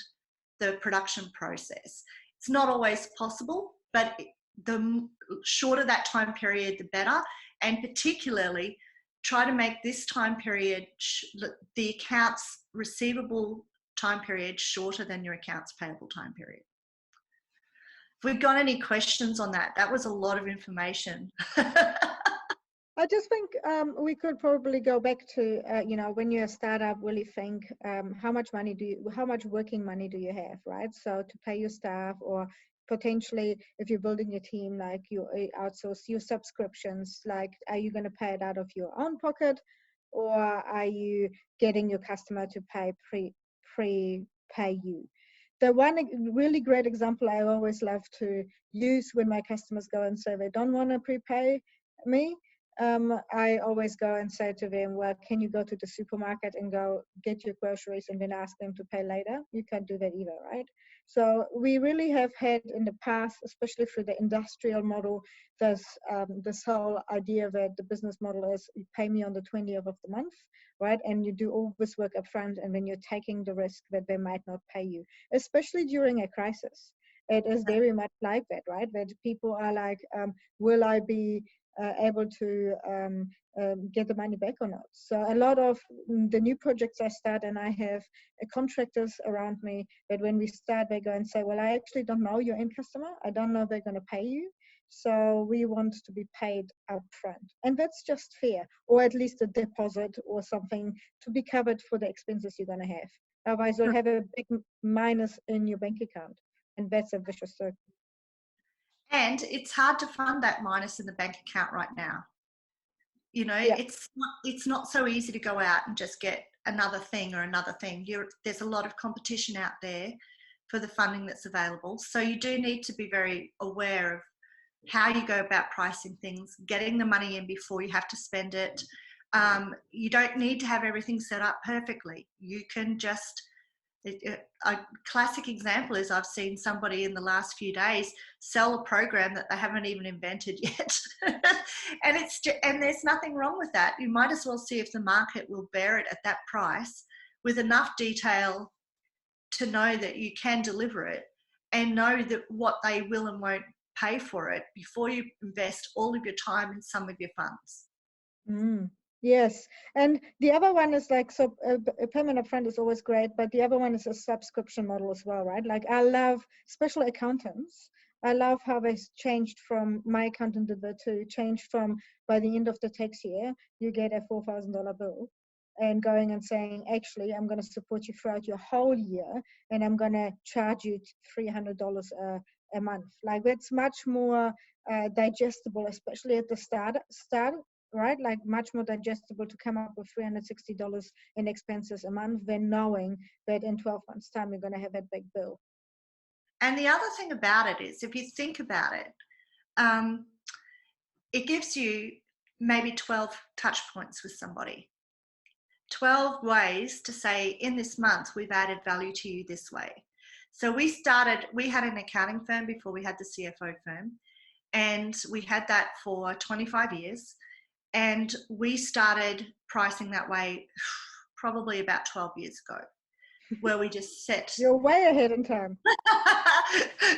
the production process. It's not always possible, but the shorter that time period, the better. And particularly, try to make this time period, the accounts receivable time period, shorter than your accounts payable time period. If we've got any questions on that, that was a lot of information. I just think we could probably go back to, you know, when you're a startup, really think how much working money do you have, right? So to pay your staff, or potentially if you're building your team, like you outsource your subscriptions, like are you going to pay it out of your own pocket, or are you getting your customer to pay you? The one really great example I always love to use when my customers go and say they don't want to prepay me, I always go and say to them, well, can you go to the supermarket and go get your groceries and then ask them to pay later? You can't do that either, right? So we really have had in the past, especially through the industrial model, this whole idea that the business model is you pay me on the 20th of the month, right? And you do all this work up front, and then you're taking the risk that they might not pay you, especially during a crisis. It is very much like that, right? That people are like, will I be able to get the money back or not? So a lot of the new projects I start, and I have contractors around me, that when we start, they go and say, well, I actually don't know your end customer. I don't know if they're going to pay you. So we want to be paid up front. And that's just fair, or at least a deposit or something to be covered for the expenses you're going to have. Otherwise, you'll have a big minus in your bank account. And that's a vicious circle. And it's hard to fund that minus in the bank account right now. You know, yeah. It's not so easy to go out and just get another thing or another thing. There's a lot of competition out there for the funding that's available. So you do need to be very aware of how you go about pricing things, getting the money in before you have to spend it. You don't need to have everything set up perfectly. You can just... A classic example is I've seen somebody in the last few days sell a program that they haven't even invented yet. and there's nothing wrong with that. You might as well see if the market will bear it at that price, with enough detail to know that you can deliver it, and know that what they will and won't pay for it before you invest all of your time in some of your funds. Yes, and the other one is like, so a payment upfront is always great, but the other one is a subscription model as well, right? Like I love special accountants. I love how they changed from, my accountant did that too, changed from by the end of the tax year, you get a $4,000 bill, and going and saying, actually, I'm going to support you throughout your whole year, and I'm going to charge you $300 a month. Like that's much more digestible, especially at the start, right? Like much more digestible to come up with $360 in expenses a month than knowing that in 12 months time you're going to have that big bill. And the other thing about it is, if you think about it, it gives you maybe 12 touch points with somebody. 12 ways to say, in this month, we've added value to you this way. So we had an accounting firm before we had the CFO firm, and we had that for 25 years. And we started pricing that way probably about 12 years ago, where we just set You're way ahead in time.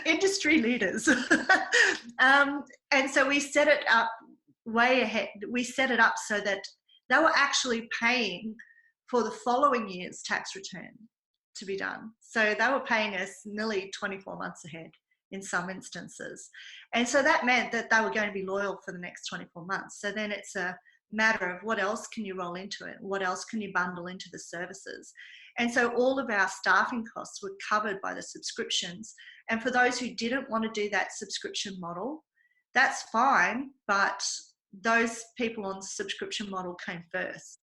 industry leaders. And so we set it up way ahead. We set it up so that they were actually paying for the following year's tax return to be done. So they were paying us nearly 24 months ahead in some instances. And so that meant that they were going to be loyal for the next 24 months. So then it's a matter of what else can you roll into it? What else can you bundle into the services? And so all of our staffing costs were covered by the subscriptions. And for those who didn't want to do that subscription model, that's fine, but those people on the subscription model came first.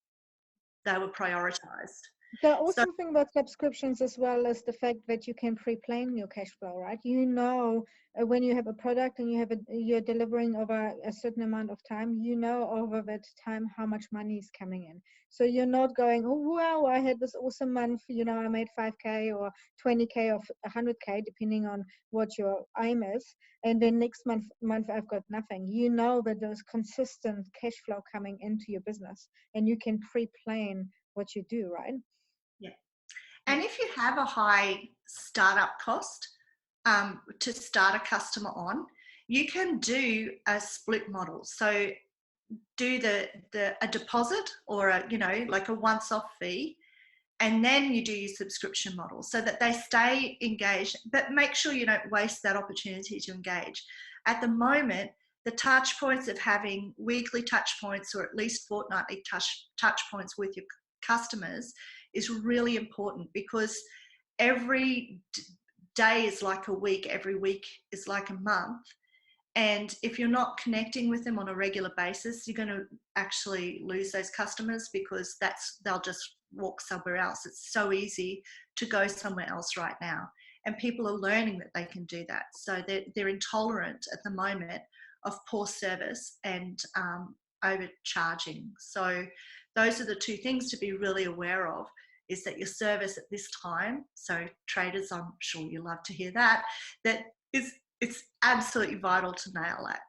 They were prioritized. The So awesome thing about subscriptions as well is the fact that you can pre-plan your cash flow, right? You know, when you have a product and you're delivering over a certain amount of time, you know over that time how much money is coming in. So you're not going, oh wow, I had this awesome month, you know, I made 5K or 20K or 100K, depending on what your aim is, and then next month I've got nothing. You know that there's consistent cash flow coming into your business, and you can pre-plan what you do, right? yeah. And if you have a high startup cost to start a customer on, you can do a split model. So do a deposit or a, you know, like a once-off fee, and then you do your subscription model so that they stay engaged, but make sure you don't waste that opportunity to engage. At the moment, the touch points of having weekly touch points or at least fortnightly touch points with your customers is really important, because every day is like a week, every week is like a month. And if you're not connecting with them on a regular basis, you're going to actually lose those customers, because they'll just walk somewhere else. It's so easy to go somewhere else right now. And people are learning that they can do that. So they're intolerant at the moment of poor service and overcharging. So those are the two things to be really aware of, is that your service at this time, so traders, I'm sure you love to hear that it's absolutely vital to nail that.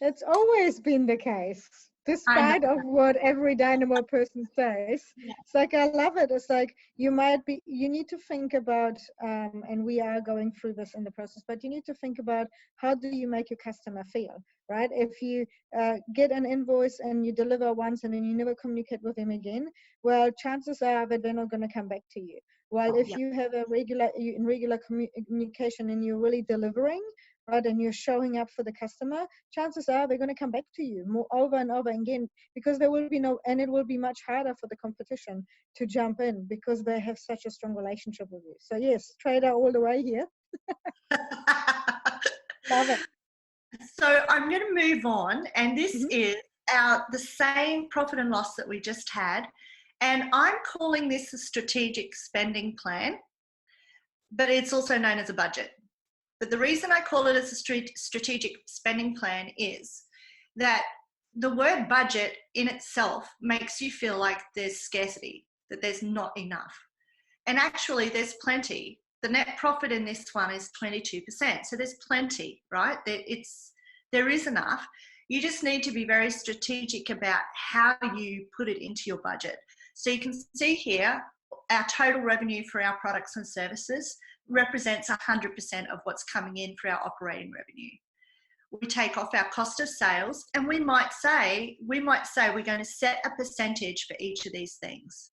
It's always been the case, despite of what every Dynamo person says. Yeah. It's like, I love it. It's like you need to think about, and we are going through this in the process, but you need to think about how do you make your customer feel, right? If you get an invoice and you deliver once and then you never communicate with them again, well, chances are that they're not going to come back to you. While if you have regular communication and you're really delivering, right, and you're showing up for the customer, chances are they're going to come back to you more over and over again, because there will be and it will be much harder for the competition to jump in because they have such a strong relationship with you. So yes, trader all the way here. Love it. So I'm going to move on, and this is the same profit and loss that we just had, and I'm calling this a strategic spending plan, but it's also known as a budget. But the reason I call it as a strategic spending plan is that the word budget in itself makes you feel like there's scarcity, that there's not enough. And actually there's plenty. The net profit in this one is 22%. So there's plenty, right? There is enough. You just need to be very strategic about how you put it into your budget. So you can see here, our total revenue for our products and services represents 100% of what's coming in for our operating revenue. We take off our cost of sales, and we might say we're going to set a percentage for each of these things.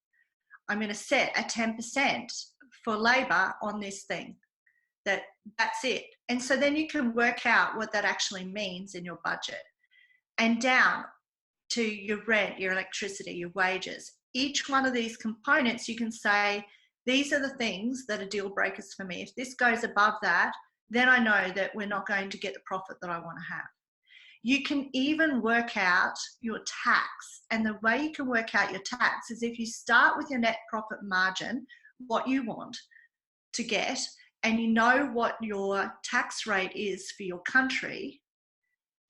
I'm going to set a 10% for labor on this thing. That's it. And so then you can work out what that actually means in your budget. And down to your rent, your electricity, your wages. Each one of these components, you can say, these are the things that are deal breakers for me. If this goes above that, then I know that we're not going to get the profit that I want to have. You can even work out your tax. And the way you can work out your tax is if you start with your net profit margin, what you want to get, and you know what your tax rate is for your country,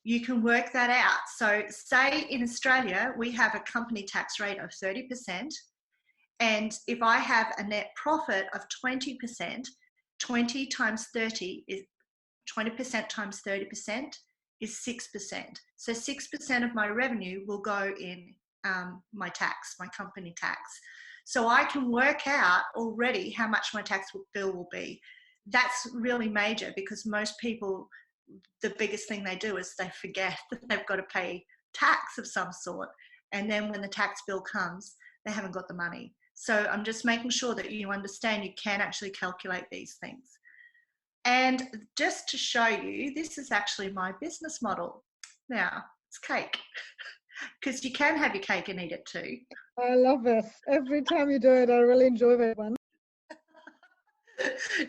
you can work that out. So say in Australia, we have a company tax rate of 30%. And if I have a net profit of 20%, 20 times 30 is 20% times 30% is 6%. So 6% of my revenue will go in my tax, my company tax. So I can work out already how much my tax bill will be. That's really major, because most people, the biggest thing they do is they forget that they've got to pay tax of some sort. And then when the tax bill comes, they haven't got the money. So I'm just making sure that you understand you can actually calculate these things. And just to show you, this is actually my business model. Now, it's cake, because you can have your cake and eat it too. I love it. Every time you do it, I really enjoy that one.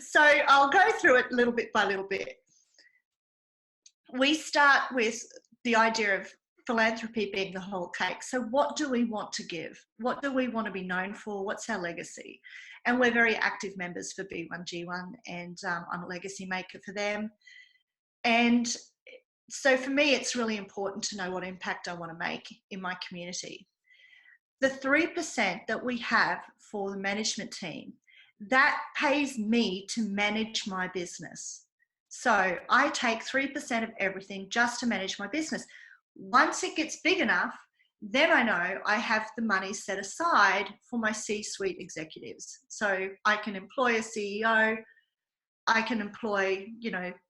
So I'll go through it little bit by little bit. We start with the idea of philanthropy being the whole cake. So what do we want to give? What do we want to be known for? What's our legacy? And we're very active members for B1G1, and I'm a legacy maker for them. And so for me, it's really important to know what impact I want to make in my community. The 3% that we have for the management team, that pays me to manage my business. So I take 3% of everything just to manage my business. Once it gets big enough, then I know I have the money set aside for my C-suite executives. So I can employ a CEO, I can employ,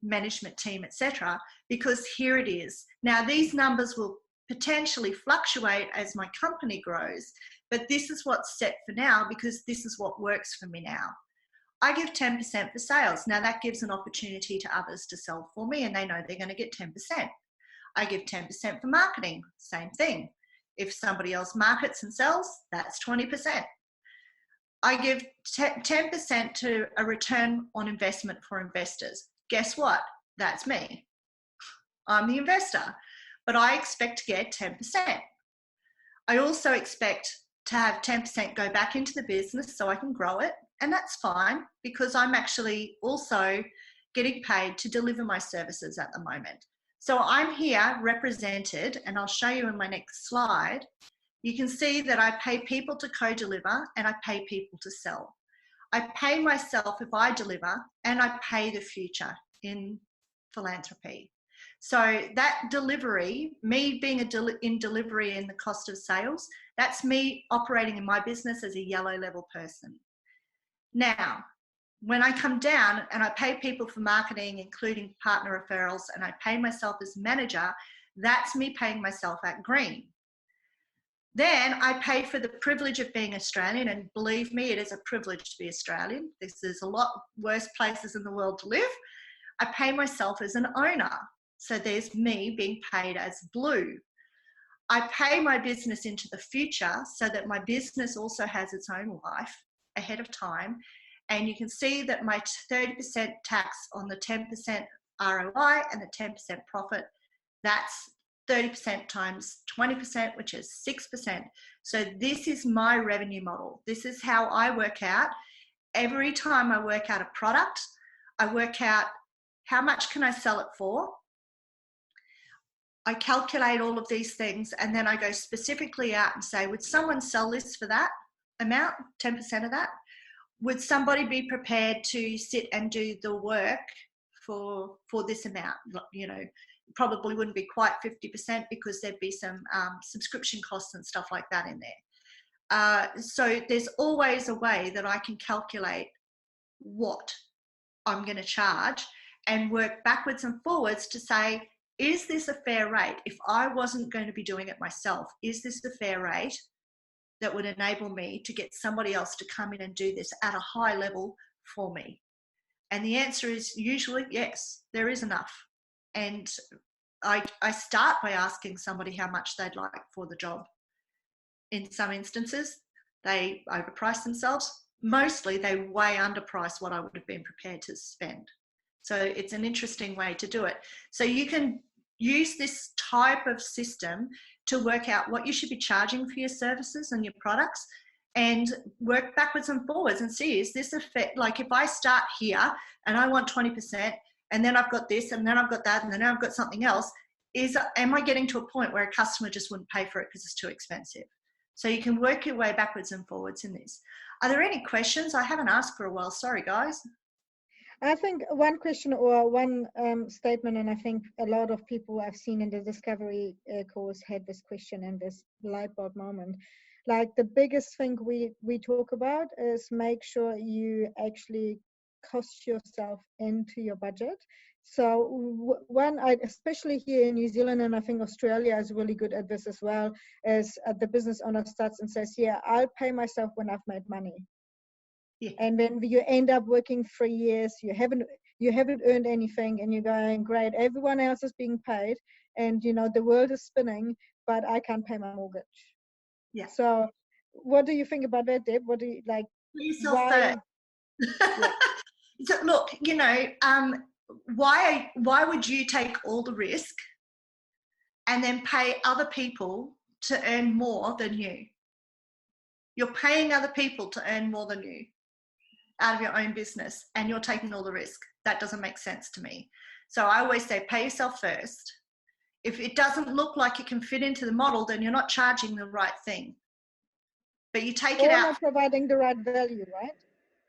management team, etc. Because here it is. Now, these numbers will potentially fluctuate as my company grows, but this is what's set for now, because this is what works for me now. I give 10% for sales. Now that gives an opportunity to others to sell for me, and they know they're going to get 10%. I give 10% for marketing, same thing. If somebody else markets and sells, that's 20%. I give 10% to a return on investment for investors. Guess what? That's me. I'm the investor, but I expect to get 10%. I also expect to have 10% go back into the business so I can grow it, and that's fine, because I'm actually also getting paid to deliver my services at the moment. So I'm here represented, and I'll show you in my next slide. You can see that I pay people to co-deliver and I pay people to sell. I pay myself if I deliver, and I pay the future in philanthropy. So that delivery, me being in delivery in the cost of sales, that's me operating in my business as a yellow level person. Now, when I come down and I pay people for marketing, including partner referrals, and I pay myself as manager, that's me paying myself at green. Then I pay for the privilege of being Australian, and believe me, it is a privilege to be Australian. This is a lot worse places in the world to live. I pay myself as an owner. So there's me being paid as blue. I pay my business into the future so that my business also has its own life ahead of time. And you can see that my 30% tax on the 10% ROI and the 10% profit, that's 30% times 20%, which is 6%. So this is my revenue model. This is how I work out. Every time I work out a product, I work out how much can I sell it for. I calculate all of these things, and then I go specifically out and say, would someone sell this for that amount, 10% of that? Would somebody be prepared to sit and do the work for this amount? Probably wouldn't be quite 50%, because there'd be some subscription costs and stuff like that in there. So there's always a way that I can calculate what I'm going to charge and work backwards and forwards to say, is this a fair rate? If I wasn't going to be doing it myself, is this a fair rate that would enable me to get somebody else to come in and do this at a high level for me? And the answer is usually yes, there is enough. And I start by asking somebody how much they'd like for the job. In some instances, they overprice themselves. Mostly, they way underprice what I would have been prepared to spend. So it's an interesting way to do it. So you can use this type of system to work out what you should be charging for your services and your products, and work backwards and forwards and see, is this a fair, like if I start here and I want 20%, and then I've got this, and then I've got that, and then I've got something else, am I getting to a point where a customer just wouldn't pay for it because it's too expensive? So you can work your way backwards and forwards in this. Are there any questions? I haven't asked for a while. Sorry, guys. I think one question or one statement, and I think a lot of people I've seen in the discovery course had this question and this light bulb moment. Like the biggest thing we talk about is make sure you actually cost yourself into your budget. So one, especially here in New Zealand, and I think Australia is really good at this as well, is the business owner starts and says, yeah, I'll pay myself when I've made money. Yeah. And then you end up working 3 years, you haven't earned anything, and you're going, great, everyone else is being paid, and the world is spinning, but I can't pay my mortgage. Yeah. So what do you think about that, Deb? What do you like? Put yourself Why? first. Yeah. So look, why would you take all the risk and then pay other people to earn more than you? You're paying other people to earn more than you out of your own business, and you're taking all the risk. That doesn't make sense to me. So I always say, pay yourself first. If it doesn't look like it can fit into the model, then you're not charging the right thing. But you take it out. Not providing the right value, right?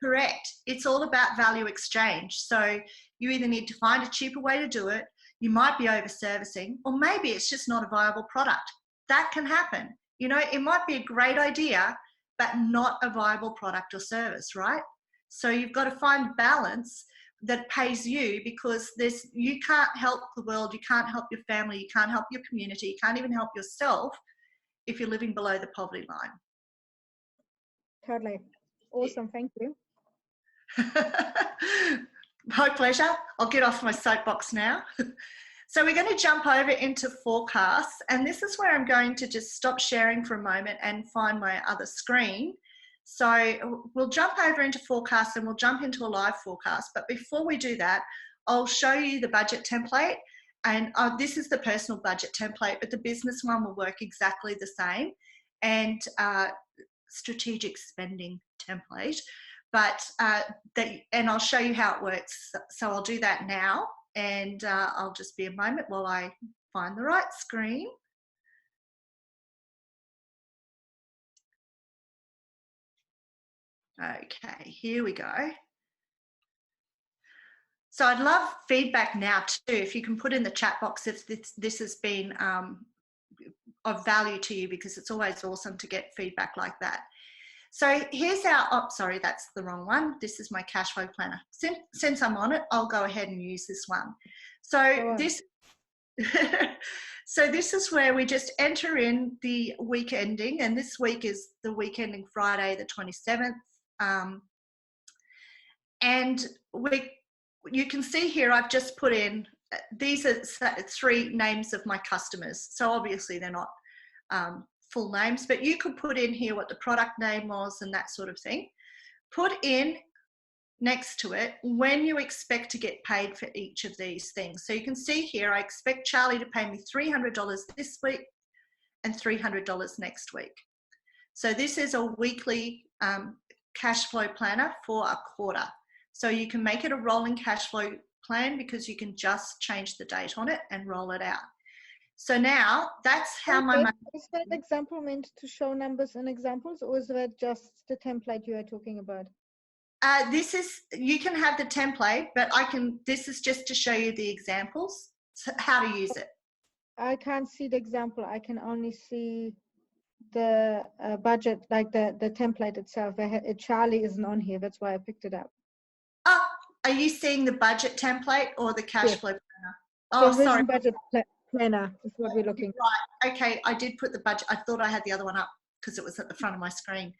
Correct. It's all about value exchange. So you either need to find a cheaper way to do it, you might be over servicing, or maybe it's just not a viable product. That can happen. It might be a great idea, but not a viable product or service, right? So you've got to find balance that pays you, because you can't help the world, you can't help your family, you can't help your community, you can't even help yourself if you're living below the poverty line. Totally. Awesome. Thank you. My pleasure. I'll get off my soapbox now. So we're going to jump over into forecasts, and this is where I'm going to just stop sharing for a moment and find my other screen. So we'll jump over into forecasts and we'll jump into a live forecast. But before we do that, I'll show you the budget template. And this is the personal budget template, but the business one will work exactly the same. And strategic spending template. But and I'll show you how it works. So I'll do that now, and I'll just be a moment while I find the right screen. Okay, here we go. So I'd love feedback now too, if you can put in the chat box if this has been of value to you, because it's always awesome to get feedback like that. So here's sorry, that's the wrong one. This is my cash flow planner. Since I'm on it, I'll go ahead and use this one. So so this is where we just enter in the week ending, and this week is the week ending Friday, the 27th. And you can see here, I've just put in, these are 3 names of my customers. So obviously they're not full names, but you could put in here what the product name was and that sort of thing. Put in next to it when you expect to get paid for each of these things. So you can see here, I expect Charlie to pay me $300 this week and $300 next week. So this is a weekly cash flow planner for a quarter. So you can make it a rolling cash flow plan, because you can just change the date on it and roll it out. So now that's how my money. Is that example meant to show numbers and examples, or is that just the template you are talking about? You can have the template, but this is just to show you the examples, how to use it. I can't see the example. I can only see the budget, like the template itself. Charlie isn't on here. That's why I picked it up. Oh, are you seeing the budget template or the cash flow planner? Oh, sorry. Budget planner is what we're looking at. Right. Okay, I did put the budget. I thought I had the other one up because it was at the front of my screen.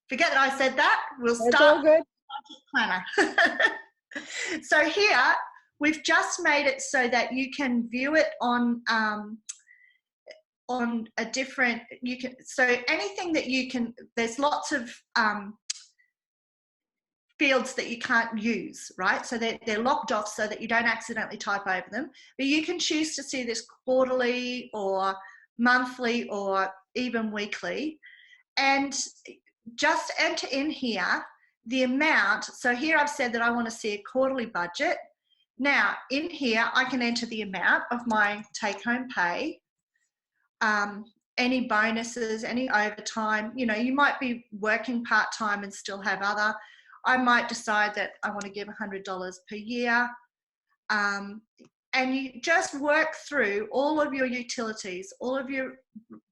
Forget that I said that. We'll start. It's all good. Budget planner. So here we've just made it so that you can view it on a different. So anything that you can. There's lots of fields that you can't use, right? So they're locked off so that you don't accidentally type over them. But you can choose to see this quarterly or monthly or even weekly. And just enter in here the amount. So here I've said that I want to see a quarterly budget. Now in here, I can enter the amount of my take-home pay, any bonuses, any overtime. You might be working part-time and still have other. I might decide that I want to give $100 per year. And you just work through all of your utilities, all of your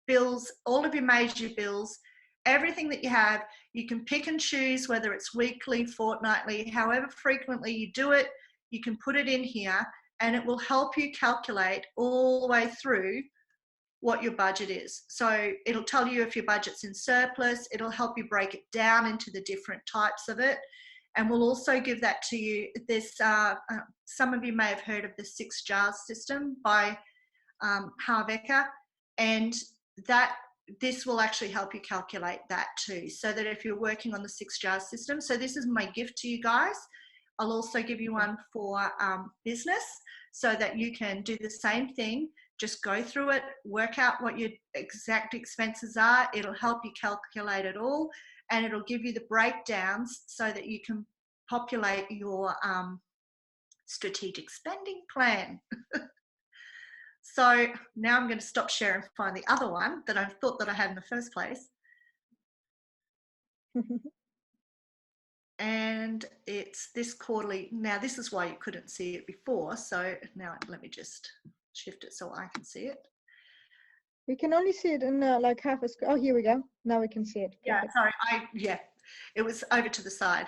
bills, all of your major bills, everything that you have. You can pick and choose whether it's weekly, fortnightly, however frequently you do it, you can put it in here, and it will help you calculate all the way through what your budget is. So it'll tell you if your budget's in surplus, it'll help you break it down into the different types of it. And we'll also give that to you. This, some of you may have heard of the 6 jars system by Harvecker, and this will actually help you calculate that too. So that if you're working on the 6 jars system, so this is my gift to you guys. I'll also give you one for business so that you can do the same thing. Just go through it, work out what your exact expenses are. It'll help you calculate it all, and it'll give you the breakdowns so that you can populate your strategic spending plan. So now I'm going to stop sharing and find the other one that I thought that I had in the first place. And it's this quarterly. Now this is why you couldn't see it before. So now let me just shift it so I can see it. We can only see it in like half a screen. Oh, here we go. Now we can see it. Perfect. Yeah, sorry. It was over to the side.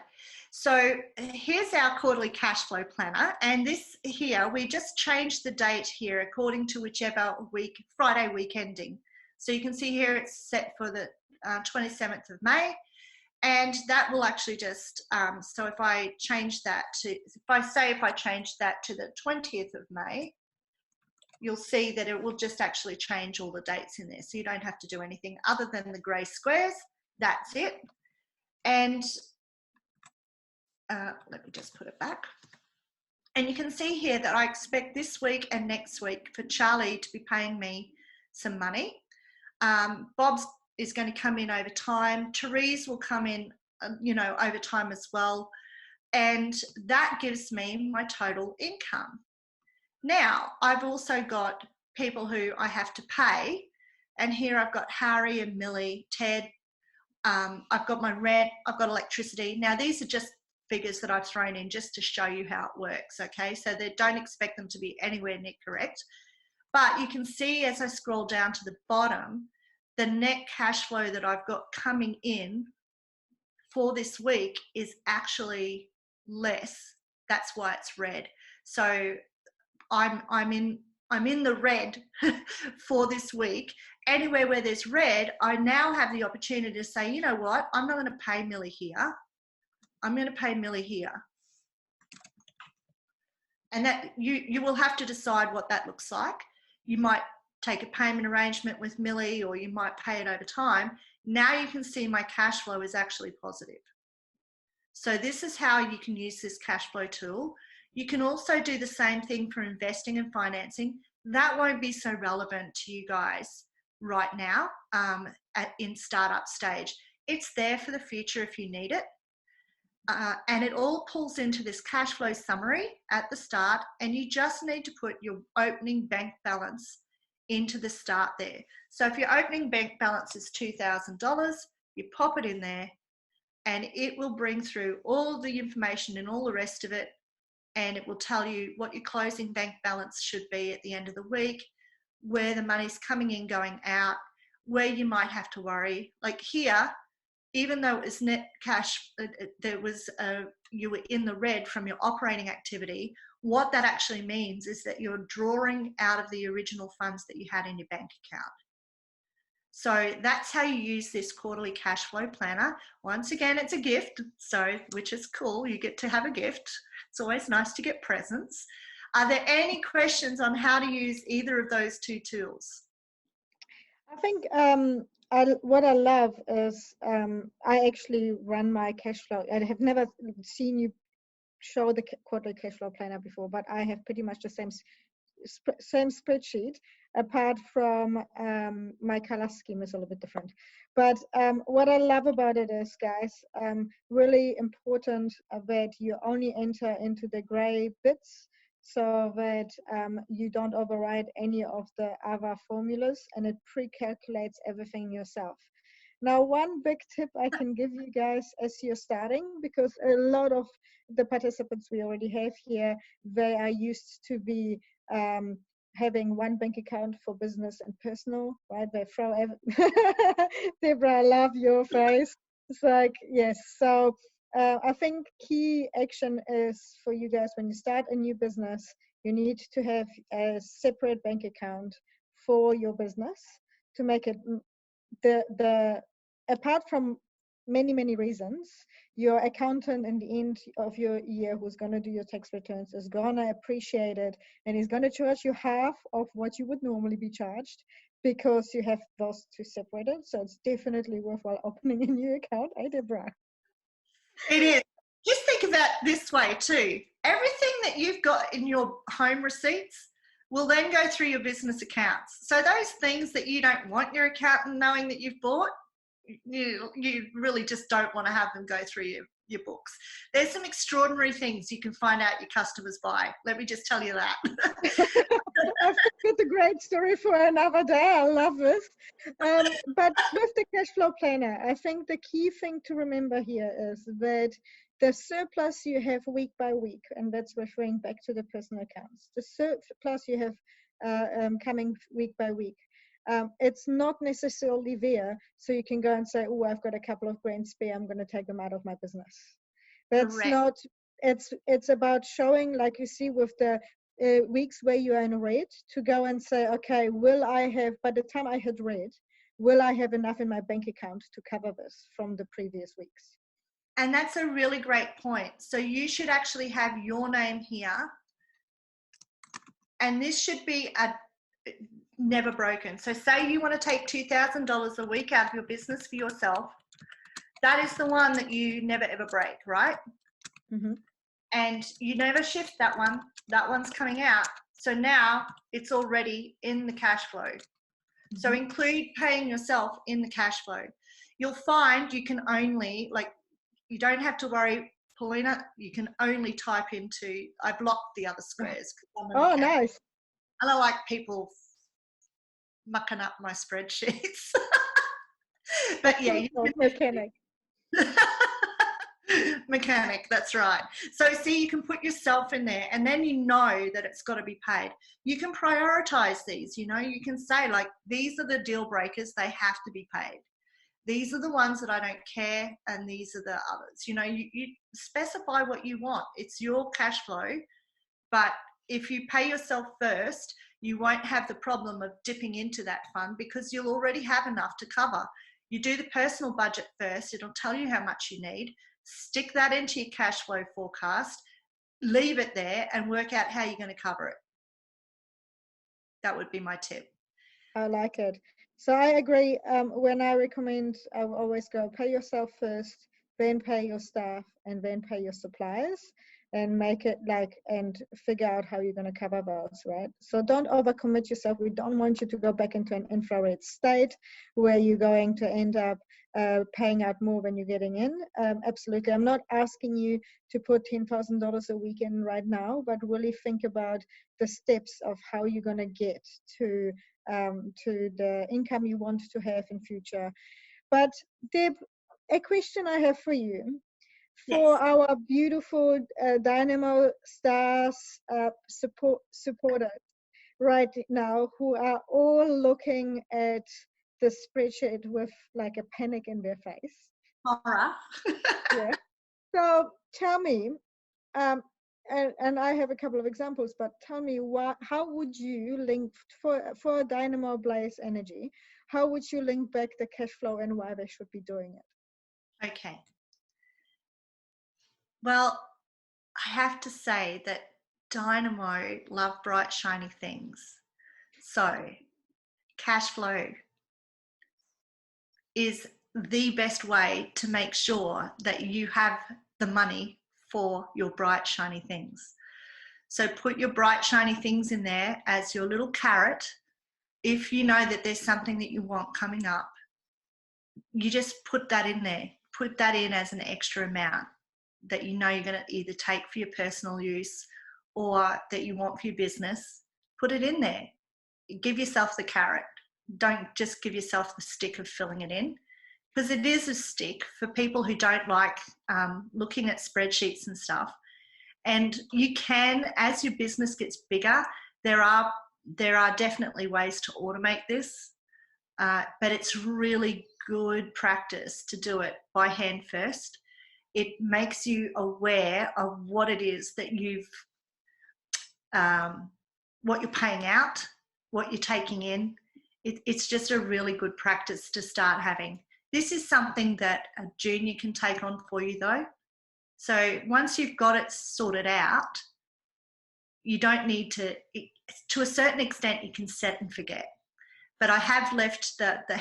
So here's our quarterly cash flow planner. And this here, we just changed the date here according to whichever week, Friday week ending. So you can see here it's set for the 27th of May. And that will actually just, so if I change that to, if I change that to the 20th of May, you'll see that it will just actually change all the dates in there. So you don't have to do anything other than the grey squares. That's it. And let me just put it back. And you can see here that I expect this week and next week for Charlie to be paying me some money. Bob's is going to come in over time. Therese will come in, over time as well. And that gives me my total income. Now, I've also got people who I have to pay. And here I've got Harry and Millie, Ted. I've got my rent, I've got electricity. Now, these are just figures that I've thrown in just to show you how it works, okay? So they don't expect them to be anywhere near correct. But you can see as I scroll down to the bottom, the net cash flow that I've got coming in for this week is actually less. That's why it's red. So I'm in the red for this week. Anywhere where there's red, I now have the opportunity to say, you know what, I'm not going to pay Millie here. I'm going to pay Millie here. And that you will have to decide what that looks like. You might take a payment arrangement with Millie, or you might pay it over time. Now you can see my cash flow is actually positive. So this is how you can use this cash flow tool. You can also do the same thing for investing and financing. That won't be so relevant to you guys right now in startup stage. It's there for the future if you need it. And it all pulls into this cash flow summary at the start, and you just need to put your opening bank balance into the start there. So if your opening bank balance is $2,000, you pop it in there, and it will bring through all the information and all the rest of it, and it will tell you what your closing bank balance should be at the end of the week, where the money's coming in, going out, where you might have to worry. Like here, even though it was net cash, you were in the red from your operating activity, what that actually means is that you're drawing out of the original funds that you had in your bank account. So that's how you use this quarterly cash flow planner. Once again, it's a gift, which is cool. You get to have a gift. It's always nice to get presents. Are there any questions on how to use either of those two tools? I think what I love is I actually run my cash flow. I have never seen you show the quarterly cash flow planner before, but I have pretty much the same spreadsheet, apart from my color scheme is a little bit different. But what I love about it is, guys, really important that you only enter into the gray bits, so that you don't override any of the other formulas, and it pre-calculates everything yourself. Now, one big tip I can give you guys as you're starting, because a lot of the participants we already have here, they are used to be having one bank account for business and personal, right? They throw Deborah, I love your face. It's like, yes. So I think key action is for you guys when you start a new business, you need to have a separate bank account for your business to make it the apart from many reasons, your accountant in the end of your year who's going to do your tax returns is going to appreciate it, and he's going to charge you half of what you would normally be charged because you have those two separated. So it's definitely worthwhile opening a new account. Hey, Deborah. It is. Just think of that this way too. Everything that you've got in your home receipts will then go through your business accounts. So those things that you don't want your accountant knowing that you've bought, you really just don't want to have them go through your books. There's some extraordinary things you can find out your customers buy. Let me just tell you that. I've got a great story for another day. I love this. But with the cash flow planner, I think the key thing to remember here is that the surplus you have week by week, and that's referring back to the personal accounts, the surplus you have coming week by week, it's not necessarily there so you can go and say, oh, I've got a couple of grand spare, I'm going to take them out of my business. That's Correct. not, it's about showing, like you see with the weeks where you are in red, to go and say, okay, will I have, by the time I hit red, will I have enough in my bank account to cover this from the previous weeks? And that's a really great point. So you should actually have your name here, and this should be a never broken. So say you want to take $2,000 a week out of your business for yourself. That is the one that you never ever break, right? Mm-hmm. And you never shift that one. That one's coming out. So now it's already in the cash flow. Mm-hmm. So include paying yourself in the cash flow. You'll find you can only, like, you don't have to worry, Paulina, you can only type into, I blocked the other squares. Oh, nice. I don't like people mucking up my spreadsheets. But yeah, you can, mechanic, that's right. So see, you can put yourself in there, and then you know that it's got to be paid. You can prioritize these, you know, you can say, like, these are the deal breakers, they have to be paid. These are the ones that I don't care, and these are the others. You know, you specify what you want. It's your cash flow, but if you pay yourself first, you won't have the problem of dipping into that fund because you'll already have enough to cover. You do the personal budget first, it'll tell you how much you need. Stick that into your cash flow forecast, leave it there, and work out how you're going to cover it. That would be my tip. I like it. So I agree. When I recommend, I always go pay yourself first, then pay your staff, and then pay your suppliers, and make it like, and figure out how you're going to cover those, right? So don't overcommit yourself. We don't want you to go back into an infrared state where you're going to end up paying out more than you're getting in. Absolutely. I'm not asking you to put $10,000 a week in right now, but really think about the steps of how you're going to get to the income you want to have in future. But Deb, a question I have for you. For yes. Our beautiful Dynamo Stars supporters right now who are all looking at the spreadsheet with like a panic in their face. Horror. Yeah. So tell me, and I have a couple of examples, but tell me how would you link for Dynamo Blaze Energy, how would you link back the cash flow and why they should be doing it? Okay. Well, I have to say that Dynamo love bright, shiny things. So cash flow is the best way to make sure that you have the money for your bright, shiny things. So put your bright, shiny things in there as your little carrot. If you know that there's something that you want coming up, you just put that in there. Put that in as an extra amount that you know you're going to either take for your personal use or that you want for your business. Put it in there. Give yourself the carrot. Don't just give yourself the stick of filling it in. because it is a stick for people who don't like looking at spreadsheets and stuff. And you can, as your business gets bigger, there are definitely ways to automate this, but it's really good practice to do it by hand first. It makes you aware of what it is that what you're paying out, what you're taking in. It's just a really good practice to start having. This is something that a junior can take on for you though. So once you've got it sorted out, you don't need to a certain extent, you can set and forget. But I have left the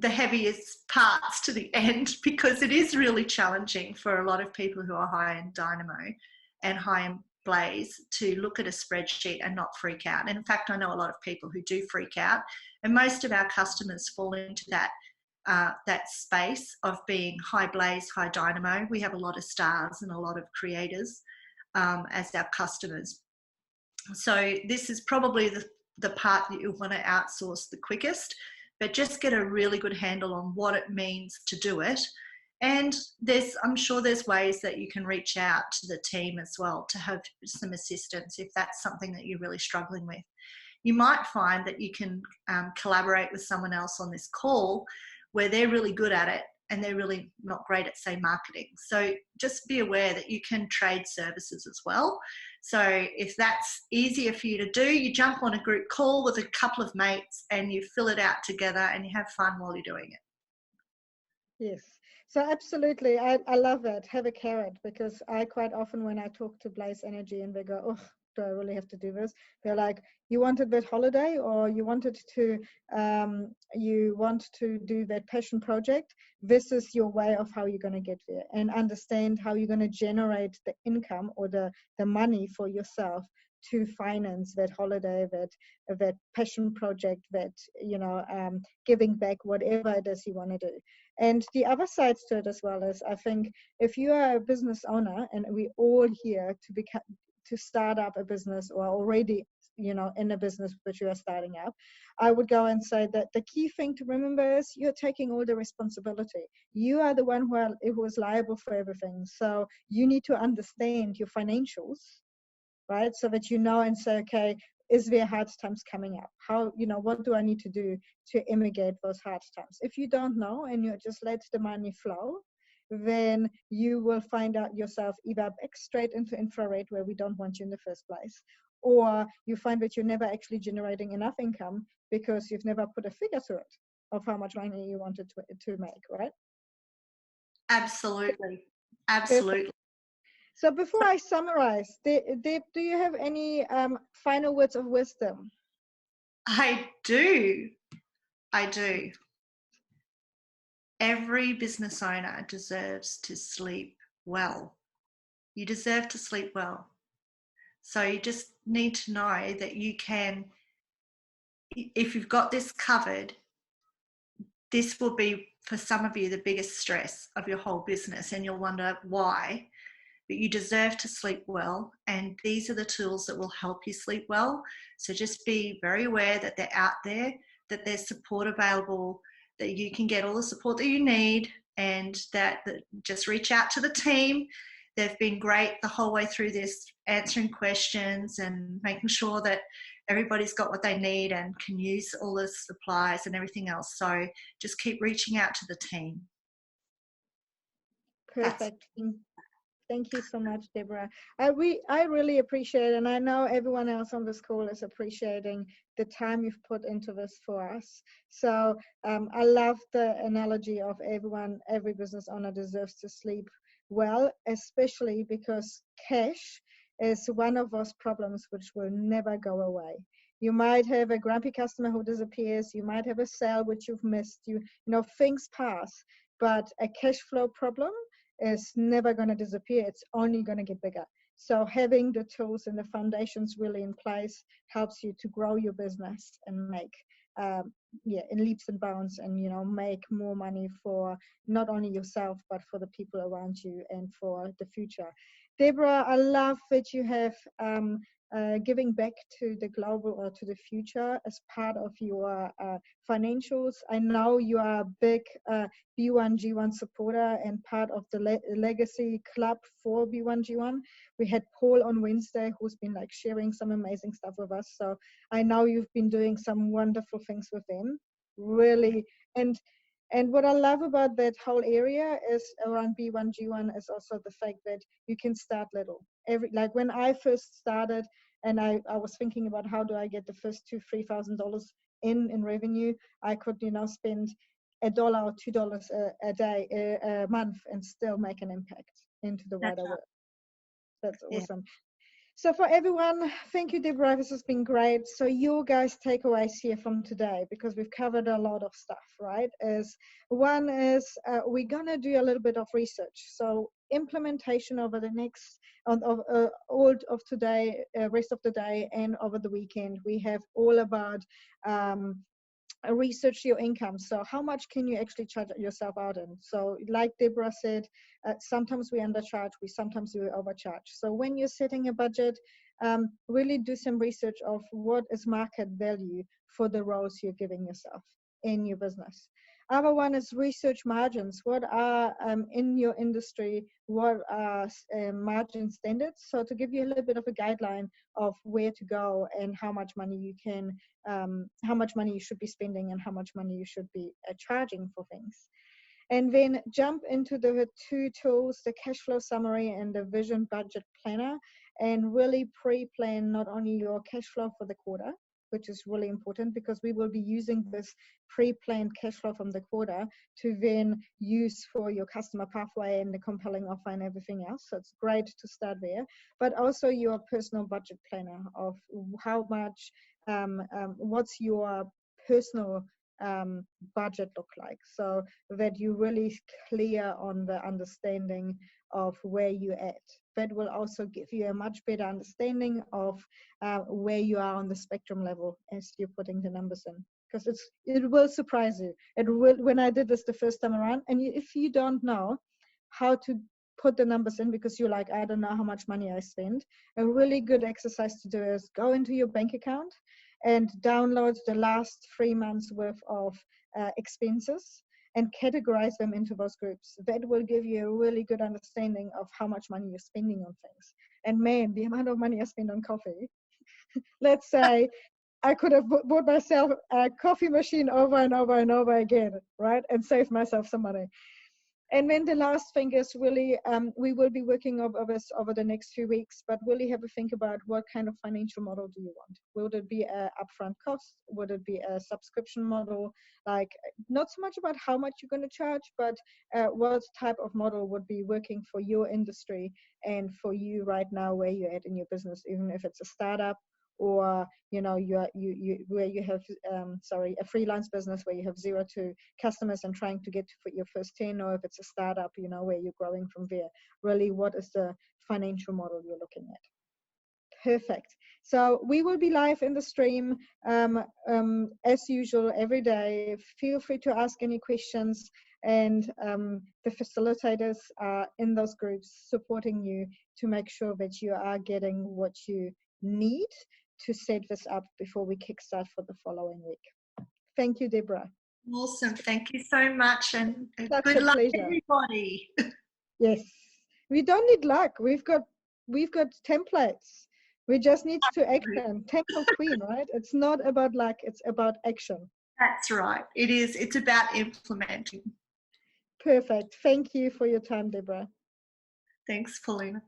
heaviest parts to the end, because it is really challenging for a lot of people who are high in Dynamo and high in Blaze to look at a spreadsheet and not freak out. And in fact, I know a lot of people who do freak out, and most of our customers fall into that space of being high Blaze, high Dynamo. We have a lot of stars and a lot of creators as our customers. So this is probably the part that you want to outsource the quickest, but just get a really good handle on what it means to do it. And I'm sure there's ways that you can reach out to the team as well to have some assistance if that's something that you're really struggling with. You might find that you can collaborate with someone else on this call where they're really good at it and they're really not great at, say, marketing. So just be aware that you can trade services as well. So if that's easier for you to do, you jump on a group call with a couple of mates and you fill it out together and you have fun while you're doing it. Yes. So absolutely, I love it. Have a carrot, because I quite often, when I talk to Blaze Energy and they go, oh, do I really have to do this? They're like, you wanted that holiday, or you wanted to do that passion project. This is your way of how you're going to get there, and understand how you're going to generate the income or the money for yourself to finance that holiday, that passion project, that giving back, whatever it is you want to do. And the other sides to it as well is, I think, if you are a business owner, and we're all here to start up a business, or already in a business which you are starting up, I would go and say that the key thing to remember is you're taking all the responsibility. You are the one who is liable for everything. So you need to understand your financials, right? So that and say, okay, is there hard times coming up? How, what do I need to do to mitigate those hard times? If you don't know and you just let the money flow, then you will find out yourself either back straight into infrared, where we don't want you in the first place, or you find that you're never actually generating enough income because you've never put a figure to it of how much money you wanted to make, right? Absolutely. Absolutely. Perfect. So before I summarize, Deb, do you have any final words of wisdom? I do. Every business owner deserves to sleep well. You deserve to sleep well. So you just need to know that you can, if you've got this covered, this will be, for some of you, the biggest stress of your whole business, and you'll wonder why. But you deserve to sleep well, and these are the tools that will help you sleep well. So just be very aware that they're out there, that there's support available, that you can get all the support that you need, and that just reach out to the team. They've been great the whole way through this, answering questions and making sure that everybody's got what they need and can use all the supplies and everything else. So just keep reaching out to the team. Perfect. Thank you so much, Deborah. I really appreciate it, and I know everyone else on this call is appreciating the time you've put into this for us. So I love the analogy of every business owner deserves to sleep well, especially because cash is one of those problems which will never go away. You might have a grumpy customer who disappears. You might have a sale which you've missed. Things pass, but a cash flow problem is never going to disappear. It's only going to get bigger. So having the tools and the foundations really in place helps you to grow your business and make in leaps and bounds, and make more money for not only yourself but for the people around you and for the future. Deborah, I love that you have giving back to the global or to the future as part of your financials. I know you are a big B1G1 supporter and part of the legacy club for B1G1. We had Paul on Wednesday who's been like sharing some amazing stuff with us. So I know you've been doing some wonderful things with them, really. And what I love about that whole area is around B1G1 is also the fact that you can start little. Like when I first started and I was thinking about how do I get the first $2,000-$3,000 in revenue, I could, spend $1 or $2 a day, a month, and still make an impact into the wider world. That's awesome. So for everyone, thank you, Deborah. This has been great. So your guys' takeaways here from today, because we've covered a lot of stuff, right? One is we're going to do a little bit of research. So implementation over the next, all of today, rest of the day and over the weekend. We have all about research your income. So how much can you actually charge yourself out in? So like Deborah said, sometimes we undercharge, sometimes we overcharge. So when you're setting a budget, really do some research of what is market value for the roles you're giving yourself in your business. Other one is research margins. What are in your industry, what are margin standards? So to give you a little bit of a guideline of where to go and how much money you can, how much money you should be spending and how much money you should be charging for things. And then jump into the two tools, the cash flow summary and the vision budget planner, and really pre-plan not only your cash flow for the quarter, which is really important because we will be using this pre-planned cash flow from the quarter to then use for your customer pathway and the compelling offer and everything else. So it's great to start there, but also your personal budget planner of how much, what's your personal budget look like, so that you're really clear on the understanding of where you're at. That will also give you a much better understanding of where you are on the spectrum level as you're putting the numbers in, because it will surprise you. It will, when I did this the first time around, and if you don't know how to put the numbers in because you're like, I don't know how much money I spend, a really good exercise to do is go into your bank account and download the last 3 months worth of expenses and categorize them into those groups. That will give you a really good understanding of how much money you're spending on things. And man, the amount of money I spend on coffee, let's say I could have bought myself a coffee machine over and over and over again, right? And saved myself some money. And then the last thing is really, we will be working over this over the next few weeks, but really have a think about what kind of financial model do you want? Will it be an upfront cost? Would it be a subscription model? Like, not so much about how much you're going to charge, but what type of model would be working for your industry and for you right now where you're at in your business, even if it's a startup, or where you have a freelance business where you have 0 to customers and trying to get to your first 10, or if it's a startup, where you're growing from there. Really, what is the financial model you're looking at? Perfect. So we will be live in the stream as usual every day. Feel free to ask any questions, and the facilitators are in those groups supporting you to make sure that you are getting what you need to set this up before we kickstart for the following week. Thank you, Deborah. Awesome. Thank you so much, and Such good a luck, pleasure. everybody. Yes, we don't need luck. We've got templates. We just need to act them. Temple Queen, right? It's not about luck. It's about action. That's right. It is. It's about implementing. Perfect. Thank you for your time, Deborah. Thanks, Paulina.